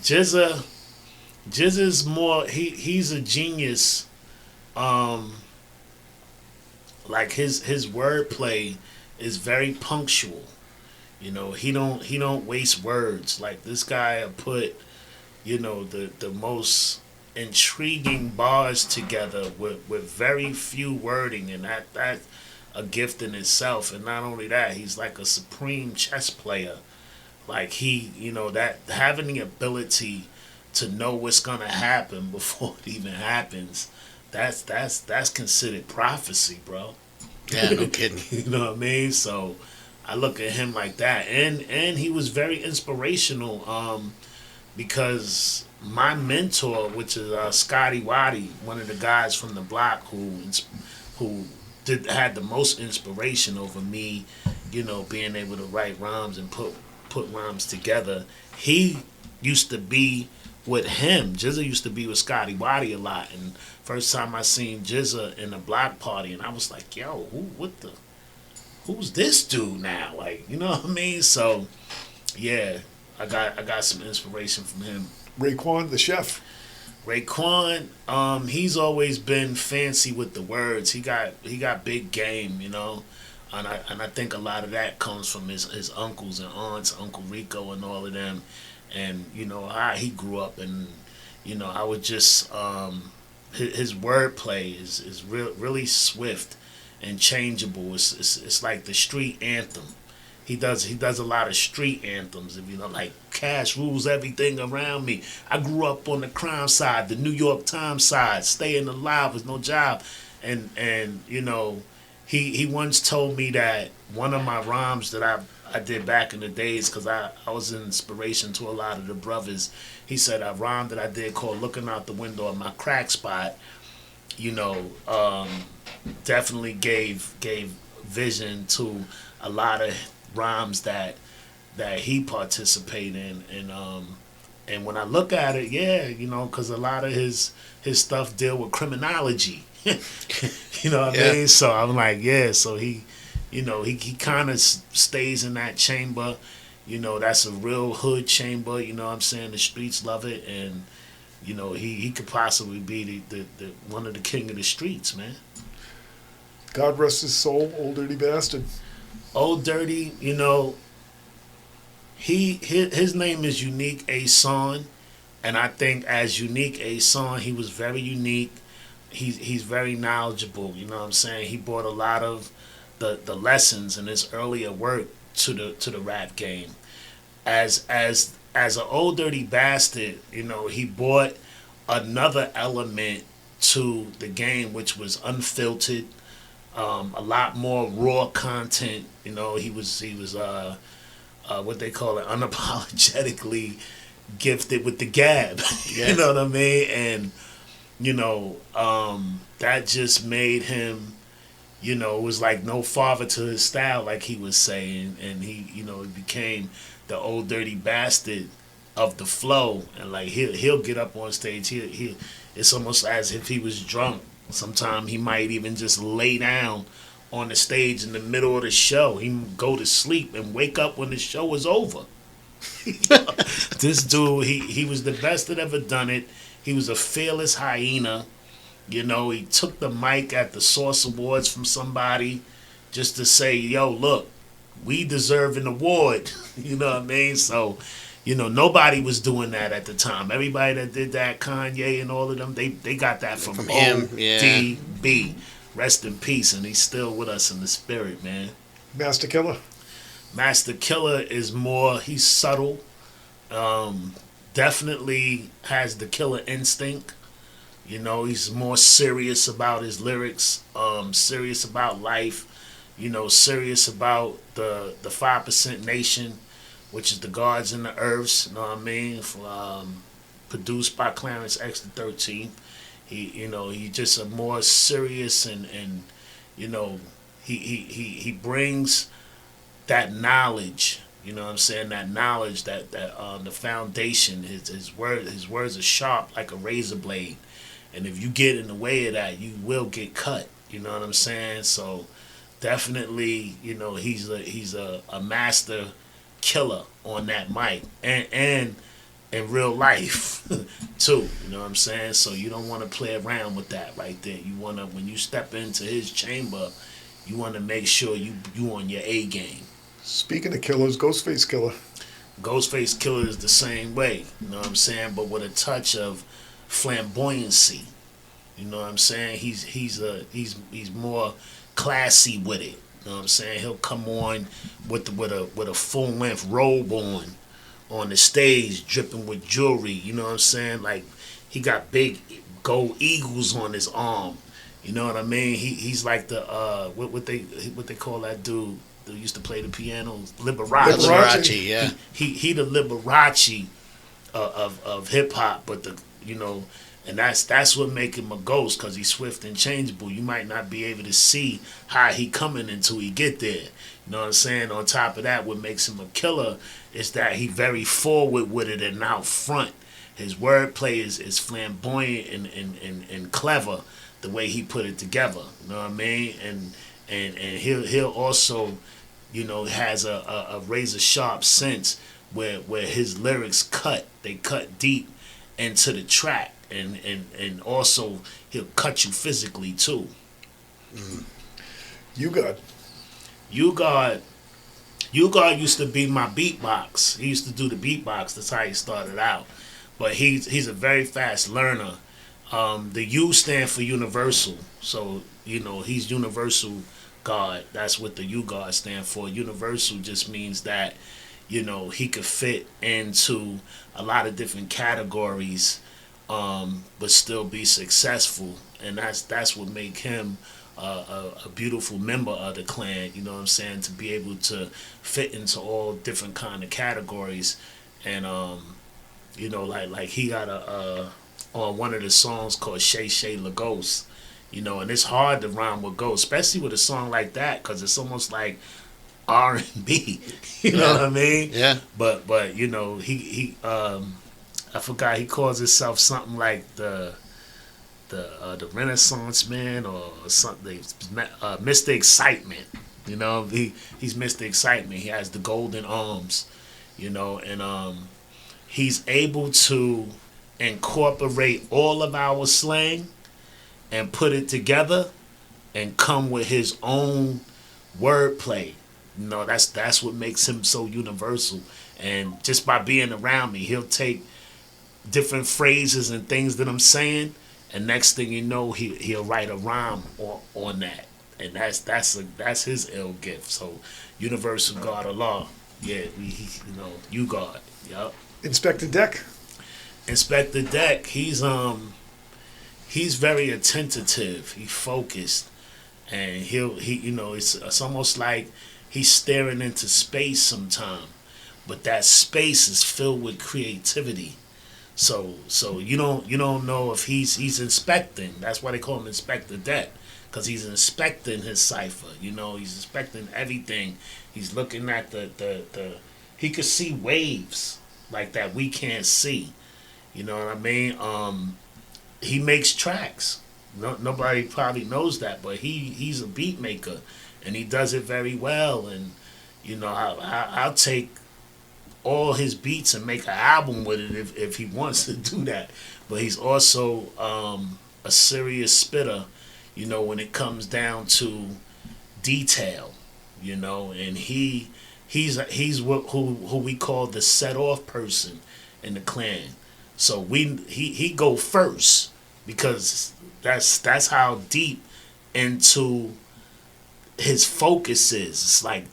Jizza's more. He's a genius. Like his wordplay is very punctual. He don't waste words. Like, this guy put, the most intriguing bars together with very few wording, and that a gift in itself. And not only that, he's like a supreme chess player. Like, that having the ability to know what's gonna happen before it even happens, that's considered prophecy, bro. Yeah, no kidding. You know what I mean? So I look at him like that, and he was very inspirational, because my mentor, which is Scotty Waddy, one of the guys from the block who had the most inspiration over me, being able to write rhymes and put rhymes together. He used to be with him. Jizza used to be with Scotty Waddy a lot, and first time I seen Jizza in a block party, and I was like, yo, who's this dude now? Like, you know what I mean? So yeah, I got some inspiration from him. Raekwon, the chef. Raekwon, he's always been fancy with the words. He got big game, and I think a lot of that comes from his uncles and aunts, Uncle Rico and all of them, and how he grew up, and I would just his wordplay is really swift and changeable. It's like the street anthem. He does a lot of street anthems. If you know, like cash rules everything around me. I grew up on the crime side, the New York Times side, staying alive with no job, and you know, he once told me that one of my rhymes that I did back in the days, because I was an inspiration to a lot of the brothers. He said a rhyme that I did called "Looking Out the Window of My Crack Spot," you know, definitely gave vision to a lot of rhymes that he participated in, and when I look at it, yeah, you know, because a lot of his stuff deal with criminology, you know what I mean. So I'm like, yeah, so he, you know, he kind of stays in that chamber, you know, that's a real hood chamber, you know what I'm saying. The streets love it, and you know, he could possibly be the one of the king of the streets, man. God rest his soul, Old Dirty Bastard. Old Dirty, you know, his name is Unique A Son, and I think as Unique A Son, he was very unique. He's very knowledgeable, you know what I'm saying. He brought a lot of the lessons in his earlier work to the rap game. As an Old Dirty Bastard, you know, he brought another element to the game, which was unfiltered. A lot more raw content. You know, he was what they call it, unapologetically gifted with the gab. You know what I mean? And you know, that just made him, you know, it was like no father to his style, like he was saying, and he, you know, he became the Old Dirty Bastard of the flow, and like he'll get up on stage, he it's almost as if he was drunk. Sometimes he might even just lay down on the stage in the middle of the show. He go to sleep and wake up when the show was over. This dude, he was the best that ever done it. He was a fearless hyena. You know, he took the mic at the Source Awards from somebody just to say, yo, look, we deserve an award. You know what I mean? So, you know, nobody was doing that at the time. Everybody that did that, Kanye and all of them, they got that from him. ODB. Rest in peace, and he's still with us in the spirit, man. Master Killah. Master Killah is more, he's subtle. Definitely has the killer instinct. You know, he's more serious about his lyrics, serious about life, you know, serious about the 5% Nation, which is the Gods and the Earths, you know what I mean? Produced by Clarence X the 13th. He, you know, he just a more serious and you know, he brings that knowledge, you know what I'm saying, that knowledge, that the foundation, his words are sharp like a razor blade. And if you get in the way of that, you will get cut. You know what I'm saying? So definitely, you know, he's a master killer on that mic, and in real life too. You know what I'm saying? So you don't want to play around with that right there. You want to, when you step into his chamber, you want to make sure you on your A game. Speaking of killers, Ghostface Killah. Ghostface Killah is the same way. You know what I'm saying? But with a touch of flamboyancy. You know what I'm saying? He's more classy with it. You know what I'm saying? He'll come on with a full length robe on the stage, dripping with jewelry. You know what I'm saying? Like, he got big gold eagles on his arm. You know what I mean? He's like the what they call that dude that used to play the piano, Liberace, yeah. He the Liberace of hip hop, but the, you know, and that's what make him a ghost, because he's swift and changeable. You might not be able to see how he coming until he get there. You know what I'm saying? On top of that, what makes him a killer is that he very forward with it and out front. His wordplay is flamboyant and clever, the way he put it together. You know what I mean? And he'll also, you know, has a razor sharp sense where his lyrics cut deep into the track, and also he'll cut you physically too. U-God used to be my beatbox. He used to do the beatbox. That's how he started out. But he's a very fast learner. The U stand for universal. So he's universal God. That's what the U God stand for. Universal just means that, he could fit into a lot of different categories, but still be successful, and that's what make him a beautiful member of the clan. You know what I'm saying? To be able to fit into all different kind of categories, and like he got on one of the songs called Shay Shay La Ghost. And it's hard to rhyme with ghost, especially with a song like that, because it's almost like R&B. You know what I mean? Yeah. But he I forgot, he calls himself something like the Renaissance Man or something. Mr. Excitement. He's Mr. Excitement. He has the golden arms. And he's able to incorporate all of our slang and put it together and come with his own wordplay. That's what makes him so universal. And just by being around me, he'll take different phrases and things that I'm saying, and next thing you know, he'll write a rhyme on that. And that's his ill gift. So universal God of law. Yeah, you God. Yup. Inspector Deck. Inspector Deck, he's very attentive. He's focused, and it's almost like he's staring into space sometime, but that space is filled with creativity. So you don't know if he's inspecting. That's why they call him Inspector Deck, because he's inspecting his cipher. He's inspecting everything. He's looking at the he could see waves like that we can't see. You know what I mean? He makes tracks. Nobody probably knows that, but he's a beat maker, and he does it very well. And I'll take all his beats and make an album with it if he wants to do that. But he's also a serious spitter, when it comes down to detail, and he's who we call the set off person in the clan. So he go first, because that's how deep into his focus is. It's like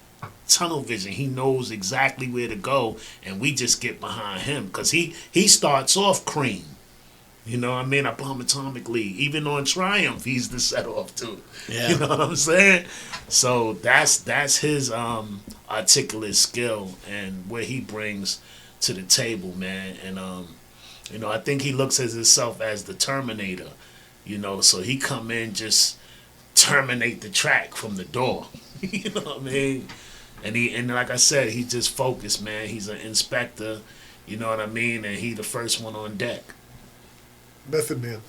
tunnel vision. He knows exactly where to go, and we just get behind him, because he starts off cream. I bomb atomically. Even on Triumph, he's the set off too. Yeah. You know what I'm saying? So that's his articulate skill and what he brings to the table, man. And I think he looks at himself as the Terminator. So he come in, just terminate the track from the door. You know what I mean? And like I said, he just focused, man. He's an inspector. You know what I mean? And he the first one on deck. Method Man.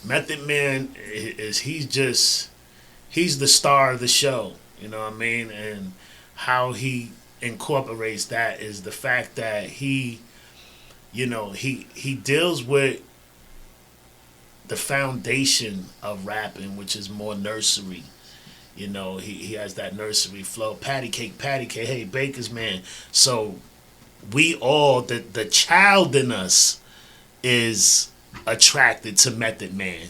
Method Man he's the star of the show. You know what I mean? And how he incorporates that is the fact that he deals with the foundation of rapping, which is more nursery. He has that nursery flow. Patty cake, hey, Baker's man. So we all, the child in us is attracted to Method Man.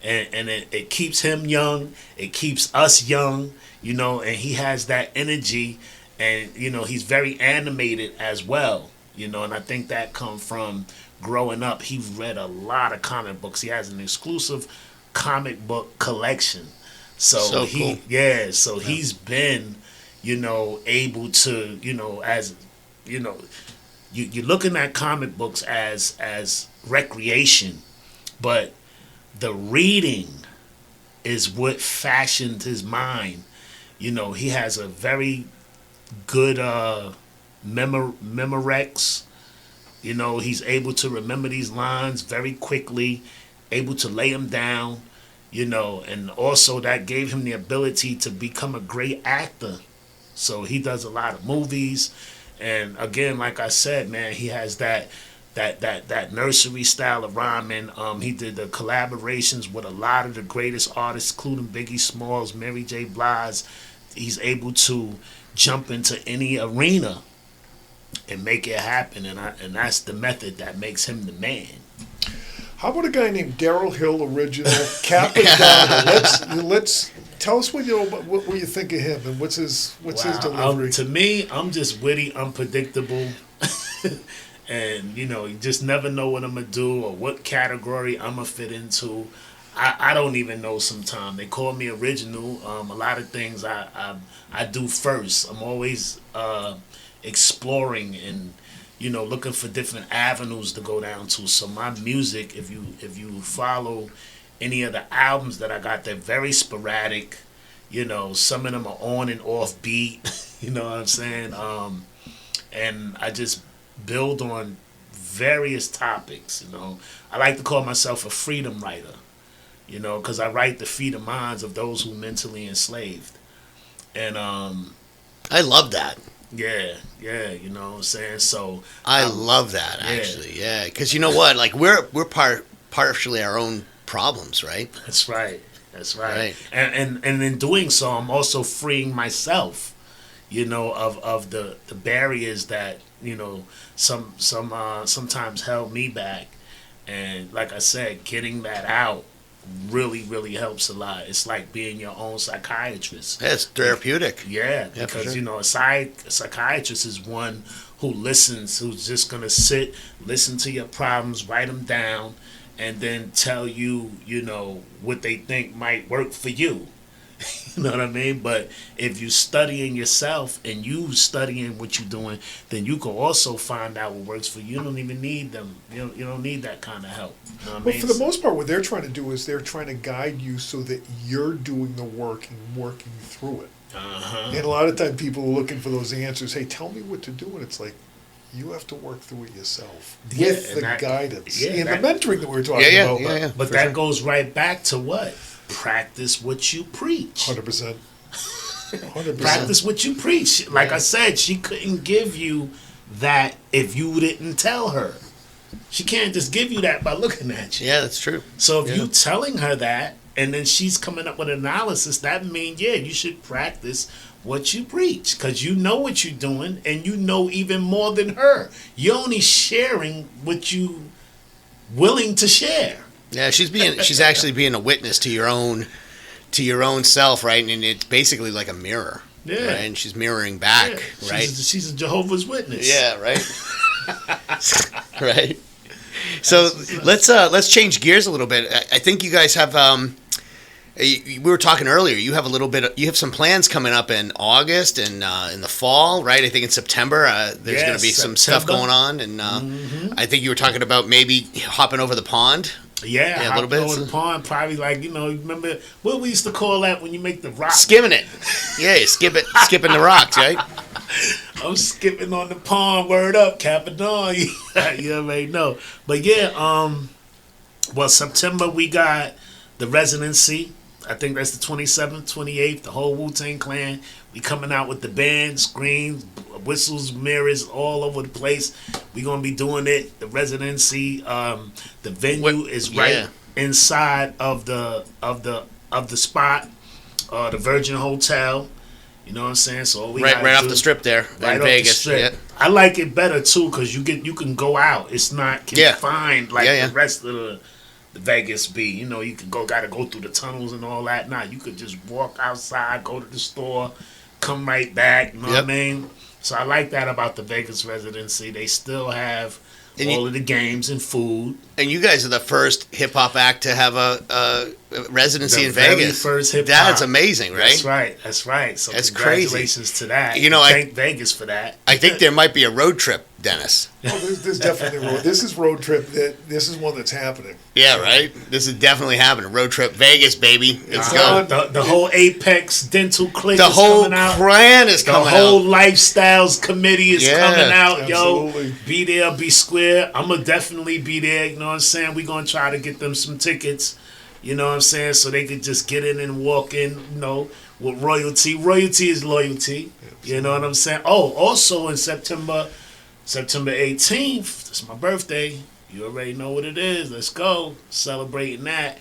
And it keeps him young. It keeps us young, and he has that energy. And, he's very animated as well. And I think that comes from growing up. He read a lot of comic books. He has an exclusive comic book collection. So he, cool. Yeah, so yeah. He's been, able to, as, you're looking at comic books as recreation, but the reading is what fashioned his mind. He has a very good Memorex. He's able to remember these lines very quickly, able to lay them down, and also that gave him the ability to become a great actor. So he does a lot of movies, and again, like I said, man, he has that nursery style of rhyming. He did the collaborations with a lot of the greatest artists, including Biggie Smalls, Mary J. Blige. He's able to jump into any arena and make it happen, and that's the method that makes him the man. How about a guy named Daryl Hill, original Cappadonna? Let's tell us what you think of him and what's his delivery. To me, I'm just witty, unpredictable, and you just never know what I'm gonna do or what category I'm gonna fit into. I don't even know sometimes. They call me original. A lot of things I do first. I'm always exploring and looking for different avenues to go down to. So my music, if you follow any of the albums that I got, they're very sporadic. Some of them are on and off beat. You know what I'm saying? And I just build on various topics. I like to call myself a freedom writer. Because I write to feed the minds of those who mentally enslaved. And I love that. Yeah, you know what I'm saying? So I love that, actually. Yeah, because you know what? Like we're partially our own problems, right? That's right. Right. And in doing so, I'm also freeing myself, of the barriers that sometimes held me back. And like I said, getting that out really helps a lot. It's like being your own psychiatrist. Yeah, it's therapeutic. Yeah, because sure. A psychiatrist is one who listens, who's just gonna listen to your problems, write them down, and then tell you, what they think might work for you. You know what I mean? But if you studying yourself and you studying what you're doing, then you can also find out what works for you. You don't even need them. You don't need that kind of help. You know what I mean? For the most part, what they're trying to do is they're trying to guide you so that you're doing the work and working through it. Uh-huh. And a lot of time people are looking for those answers. Hey, tell me what to do. And it's like, you have to work through it yourself with the guidance and the mentoring that we were talking about. Yeah. But that goes right back to what? Practice what you preach. 100%. 100%. Practice what you preach. Like I said, she couldn't give you that if you didn't tell her. She can't just give you that by looking at you. Yeah, that's true. So if you telling her that, and then she's coming up with analysis, that means, you should practice what you preach. Because you know what you're doing, and you know even more than her. You're only sharing what you willing to share. Yeah, she's actually being a witness to your own self, right? And it's basically like a mirror. Yeah. Right? And she's mirroring back, right? She's a Jehovah's Witness. Yeah, right. Right. So let's change gears a little bit. I think you guys have we were talking earlier. You have you have some plans coming up in August and in the fall, right? I think in September there's going to be some stuff going on, and I think you were talking about maybe hopping over the pond. Yeah, a little bit. Over the pond, probably remember what we used to call that when you make the rock? Skimming it. Yeah, you skipping the rocks, right? I'm skipping on the pond. Word up, Cappadonna. You already know. But September we got the residency. I think that's the 27th, 28th. The whole Wu-Tang Clan. We coming out with the band, screens, whistles, mirrors, all over the place. We gonna be doing it. The residency. The venue is right inside of the spot, the Virgin Hotel. You know what I'm saying? So right off the strip there, right in Vegas. The strip. Yeah. I like it better too because you can go out. It's not confined like the rest of the Vegas be. You can gotta go through the tunnels and all that. Nah, you could just walk outside, go to the store, come right back. You know what I mean? So I like that about the Vegas residency. They still have all of the games and food. And you guys are the first hip hop act to have a residency in Vegas. First hip hop. That's amazing, right? That's right. So that's congratulations crazy. To that. Thank Vegas for that. I think there might be a road trip, Dennis. Oh, there's definitely a road. This is road trip. This is one that's happening. Yeah, right. This is definitely happening. Road trip, Vegas, baby. Let's go. The whole Apex Dental Clinic. The whole clan is coming out. The whole Lifestyles Committee is coming out. Absolutely. Yo, be there, be square. I'm gonna definitely be there. You know what I'm saying? We're gonna try to get them some tickets. You know what I'm saying? So they could just get in and walk in, with royalty. Royalty is loyalty. Absolutely. You know what I'm saying? Oh, also in September 18th, it's my birthday. You already know what it is. Let's go. Celebrating that.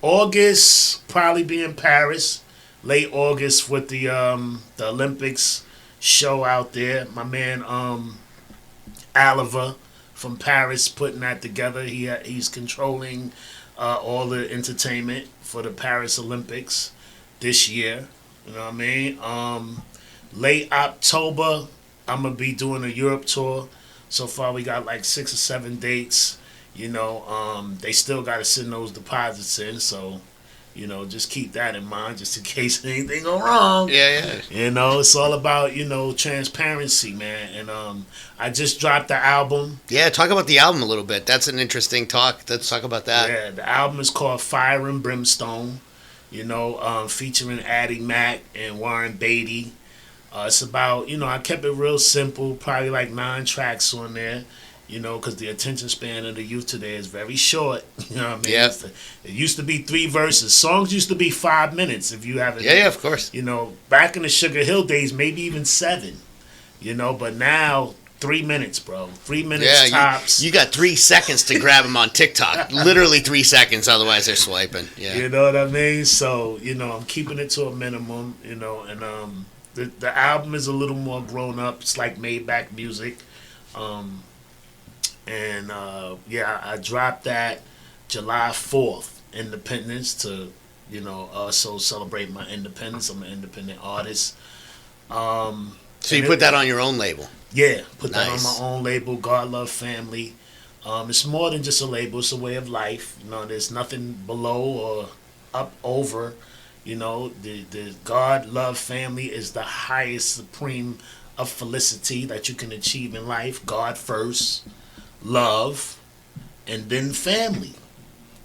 August, probably be in Paris. Late August with the Olympics show out there. My man Oliver from Paris putting that together. He's controlling all the entertainment for the Paris Olympics this year. You know what I mean? Late October, I'm gonna be doing a Europe tour. So far, we got like 6 or 7 dates. You know, they still got to send those deposits in, so you know, just keep that in mind, just in case anything go wrong. Yeah. You know, it's all about, transparency, man. And I just dropped the album. Yeah, talk about the album a little bit. That's an interesting talk. Let's talk about that. Yeah, the album is called Fire and Brimstone. Featuring Addie Mac and Warren Beatty. It's about, I kept it real simple, probably like 9 tracks on there. Because the attention span of the youth today is very short. You know what I mean? Yeah. It used to be 3 verses. Songs used to be 5 minutes if you haven't. Yeah, of course. Back in the Sugar Hill days, maybe even 7. But now 3 minutes, bro. 3 minutes tops. You got 3 seconds to grab them on TikTok. Literally 3 seconds, otherwise they're swiping. Yeah. You know what I mean? So, I'm keeping it to a minimum, and the album is a little more grown up. It's like Maybach music. I dropped that July 4th, Independence, to, also celebrate my independence. I'm an independent artist. So you put that on your own label? Yeah, put that on my own label, God Love Family. It's more than just a label, it's a way of life. There's nothing below or up over. The God Love Family is the highest supreme of felicity that you can achieve in life. God first, love, and then family.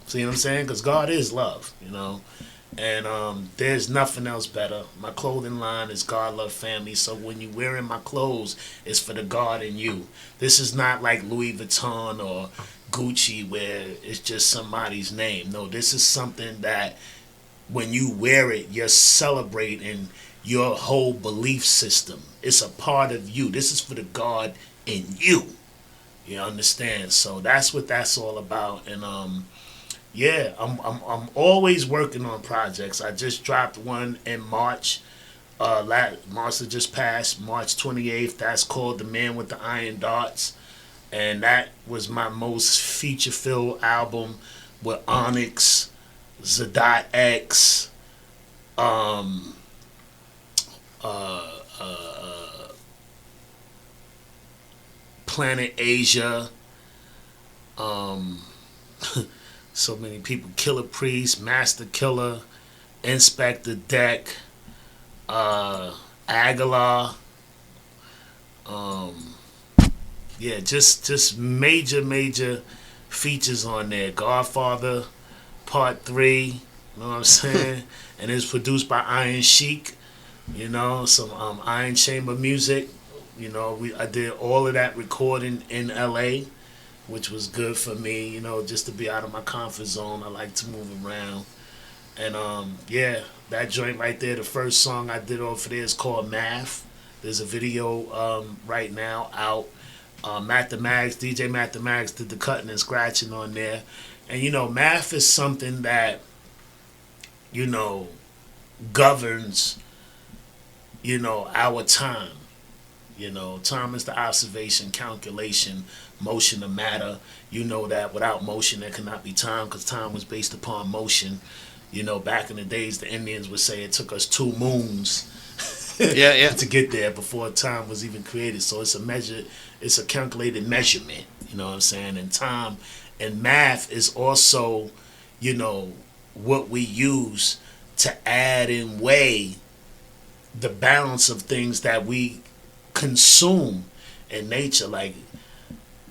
See what I'm saying? Because God is love, And there's nothing else better. My clothing line is God Love Family. So when you're wearing my clothes, it's for the God in you. This is not like Louis Vuitton or Gucci where it's just somebody's name. No, this is something that when you wear it, you're celebrating your whole belief system. It's a part of you. This is for the God in you. You understand? So that's what that's all about. And I'm always working on projects. I just dropped one in March. March that just passed, March 28th. That's called The Man with the Iron Darts. And that was my most feature-filled album with Onyx, Zadot X, Planet Asia, so many people, Killer Priest, Master Killer, Inspector Deck, Aguilar, just major features on there. Godfather Part 3, you know what I'm saying? And it's produced by Iron Sheik, some Iron Chamber music. I did all of that recording in LA, which was good for me, just to be out of my comfort zone. I like to move around. And that joint right there, the first song I did off of there is called Math. There's a video right now out. DJ Matt the Max did the cutting and scratching on there. And Math is something that, governs, our time. Time is the observation, calculation, motion of matter. That without motion there cannot be time, because time was based upon motion. Back in the days, the Indians would say it took us 2 moons to get there before time was even created. So it's a measure, it's a calculated measurement, you know what I'm saying? And time and math is also, what we use to add and weigh the balance of things that we consume in nature, like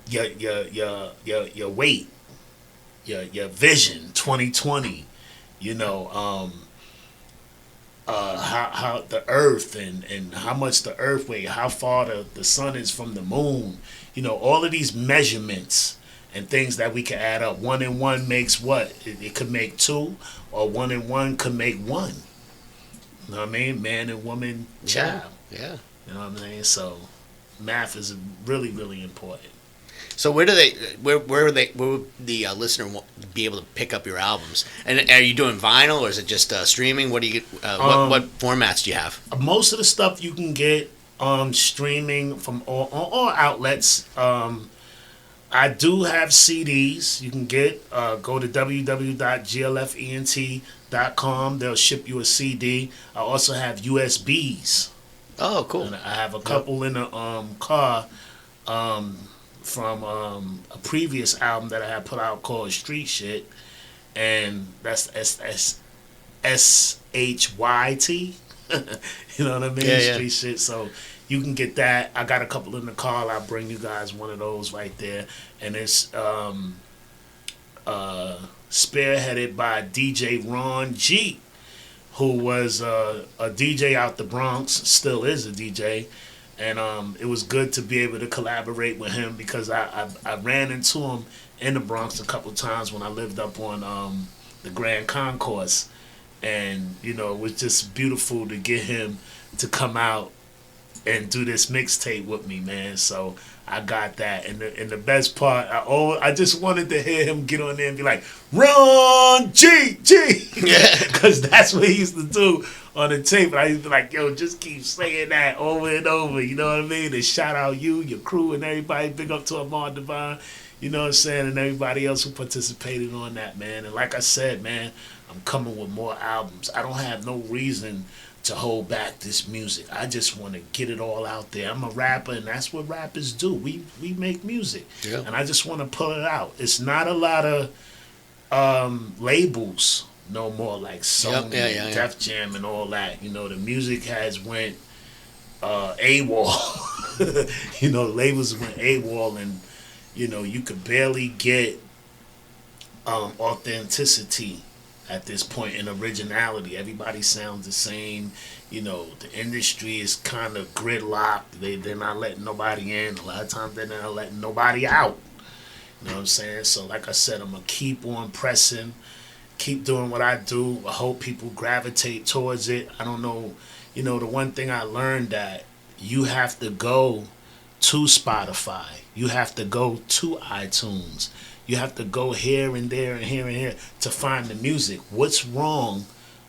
your weight, your vision, 2020, how the earth and how much the earth weighs, how far the sun is from the moon, all of these measurements and things that we can add up. 1 and 1 makes what? It could make 2, or 1 and 1 could make 1. You know what I mean? Man and woman, child. Yeah. You know what I'm saying? So math is really, really important. So where would the listener be able to pick up your albums? And are you doing vinyl, or is it just streaming? What do you what formats do you have? Most of the stuff you can get streaming from all outlets. I do have CDs. You can get go to www.glfent.com. They'll ship you a CD. I also have USBs. Oh, cool. And I have a couple in the car from a previous album that I had put out called Street Shit, and that's SHYT. You know what I mean? Yeah, Street Shit. So you can get that. I got a couple in the car. I'll bring you guys one of those right there. And it's spearheaded by DJ Ron G, who was a DJ out the Bronx, still is a DJ. And it was good to be able to collaborate with him because I ran into him in the Bronx a couple times when I lived up on the Grand Concourse. And, you know, it was just beautiful to get him to come out and do this mixtape with me, man. So I got that. And the best part, I just wanted to hear him get on there and be like, Ron G! Yeah. Because that's what he used to do on the tape. And I used to be like, yo, just keep saying that over and over. You know what I mean? And shout out you, your crew, and everybody. Big up to Amar Divine. You know what I'm saying? And everybody else who participated on that, man. And like I said, man, I'm coming with more albums. I don't have no reason to hold back this music. I just want to get it all out there. I'm a rapper, and that's what rappers do. We make music. Yeah. And I just want to pull it out. It's not a lot of labels no more, like Sony, Def Jam, and all that. You know, the music has went AWOL. You know, labels went AWOL, and you know, you could barely get authenticity at this point in originality. Everybody sounds the same. You know, the industry is kind of gridlocked. They're not letting nobody in. A lot of times they're not letting nobody out. You know what I'm saying? So like I said, I'm going to keep on pressing, keep doing what I do. I hope people gravitate towards it. I don't know. You know, the one thing I learned that you have to go to Spotify. You have to go to iTunes. You have to go here and there and here and here to find the music. What's wrong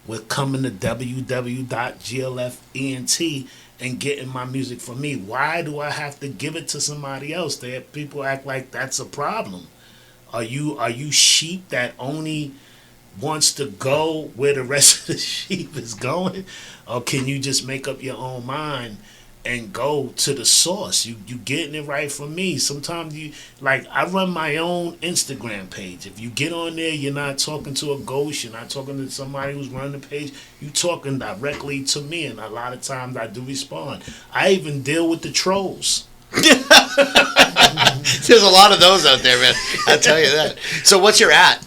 with coming to www.glfent and getting my music from me? Why do I have to give it to somebody else? People act like that's a problem. Are you sheep that only wants to go where the rest of the sheep is going? Or can you just make up your own mind and go to the source? You getting it right from me. Sometimes I run my own Instagram page. If you get on there, you're not talking to a ghost, you're not talking to somebody who's running the page, you're talking directly to me, and a lot of times I do respond. I even deal with the trolls. There's a lot of those out there, man. I'll tell you that. So what's your at?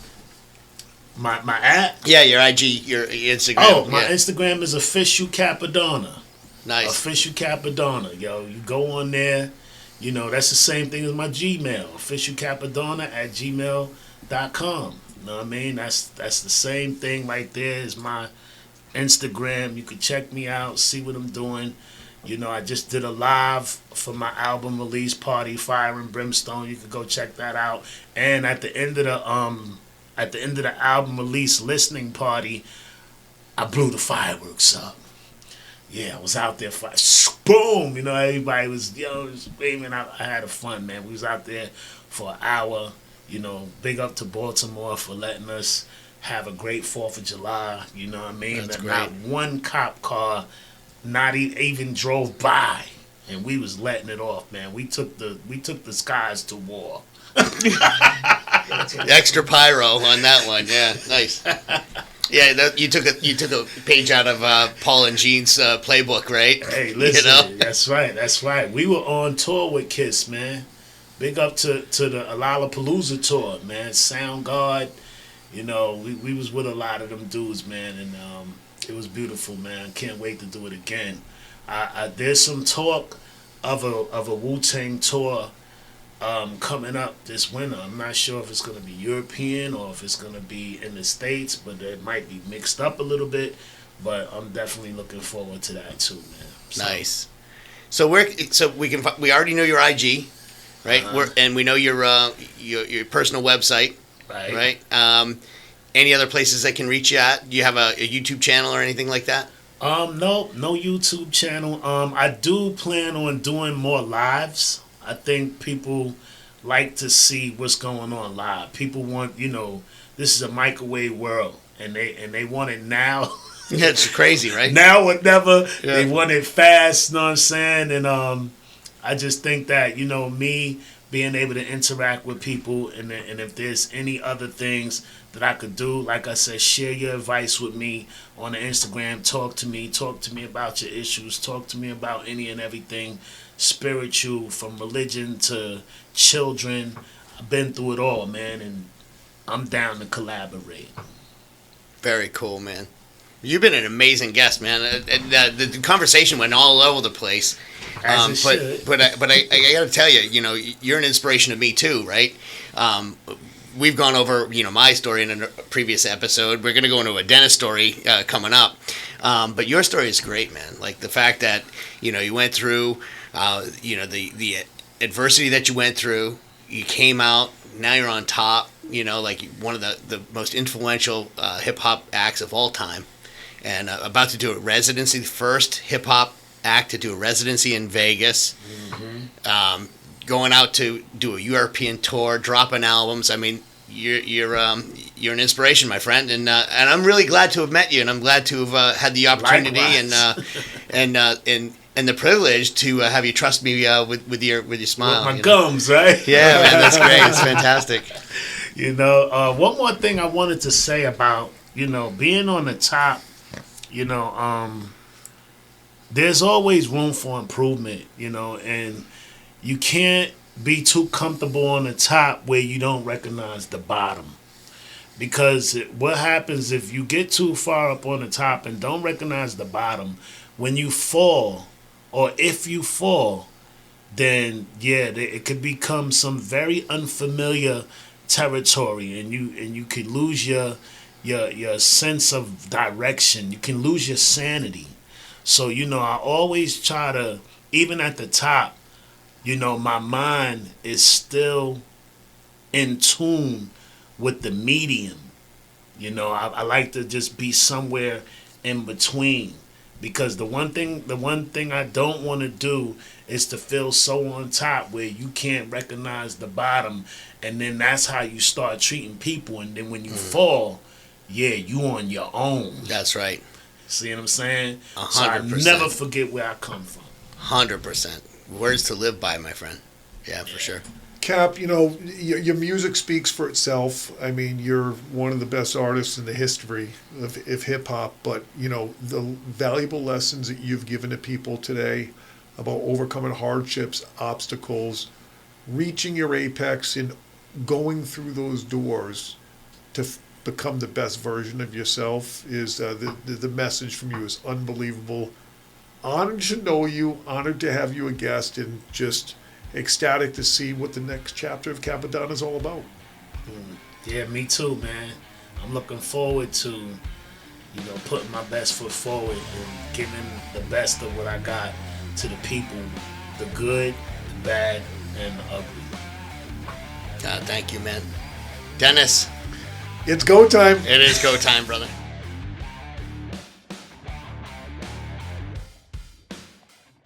My at? Yeah, your IG, your Instagram. Oh, my Instagram is official Cappadonna. Nice. Official Cappadonna, yo. You go on there, you know, that's the same thing as my Gmail. officialcappadonna@gmail.com. You know what I mean? That's the same thing right there as my Instagram. You can check me out, see what I'm doing. You know, I just did a live for my album release party, Fire and Brimstone. You can go check that out. And at the end of the album release listening party, I blew the fireworks up. Yeah, I was out there for boom. You know, everybody was screaming. I had a fun, man. We was out there for an hour. You know, big up to Baltimore for letting us have a great 4th of July. You know what I mean? That's that great. Not one cop car, not even drove by, and we was letting it off, man. We took the skies to war. Extra pyro on that one. Yeah, nice. Yeah, you took a page out of Paul and Gene's playbook, right? Hey, listen, you know? That's right. We were on tour with Kiss, man. Big up to the Lollapalooza tour, man. Soundgarden, you know, we was with a lot of them dudes, man, and it was beautiful, man. Can't wait to do it again. There's some talk of a Wu-Tang tour coming up this winter. I'm not sure if it's going to be European or if it's going to be in the States, but it might be mixed up a little bit. But I'm definitely looking forward to that too, man. So, nice. So we already know your IG, right? And we know your personal website, right? Any other places they can reach you at? Do you have a YouTube channel or anything like that? No YouTube channel. I do plan on doing more lives. I think people like to see what's going on live. People want, this is a microwave world, and they want it now. Yeah, it's crazy, right? Now or never. Yeah. They want it fast, you know what I'm saying? And I just think that, me being able to interact with people, and if there's any other things that I could do, like I said, share your advice with me on the Instagram. Talk to me about your issues. Talk to me about any and everything spiritual, from religion to children. I've been through it all, man, and I'm down to collaborate. Very cool, man. You've been an amazing guest, man. The conversation went all over the place. But I got to tell you, you're an inspiration to me too, right? We've gone over, my story in a previous episode. We're going to go into a Dennis story coming up. But your story is great, man. Like the fact that, you went through, the adversity that you went through. You came out. Now you're on top. Like one of the most influential hip hop acts of all time. And about to do a residency, the first hip hop act to do a residency in Vegas. Mm-hmm. Going out to do a European tour, dropping albums. I mean, you're an inspiration, my friend, and I'm really glad to have met you, and I'm glad to have had the opportunity and the privilege to have you trust me with your smile. With my gums, right? Yeah, man, that's great. It's fantastic. One more thing I wanted to say about being on the top. There's always room for improvement, and you can't be too comfortable on the top where you don't recognize the bottom. Because what happens if you get too far up on the top and don't recognize the bottom, when you fall, or if you fall, then it could become some very unfamiliar territory, and you could lose your sense of direction. You can lose your sanity. So, I always try to, even at the top, my mind is still in tune with the medium. I like to just be somewhere in between, because the one thing I don't want to do is to feel so on top where you can't recognize the bottom, and then that's how you start treating people, and then when you fall, you on your own. That's right. See what I'm saying? 100%. So I never forget where I come from. 100%. Words to live by, my friend. Yeah, for sure. Cap, your music speaks for itself. I mean, you're one of the best artists in the history of hip-hop, but, the valuable lessons that you've given to people today about overcoming hardships, obstacles, reaching your apex, and going through those doors to become the best version of yourself is the message from you is unbelievable. Honored to know you, honored to have you a guest, and just ecstatic to see what the next chapter of Cappadonna is all about. Yeah, me too, man. I'm looking forward to, putting my best foot forward and giving the best of what I got to the people, the good, the bad, and the ugly. Thank you, man. Dennis. It's go time. It is go time, brother.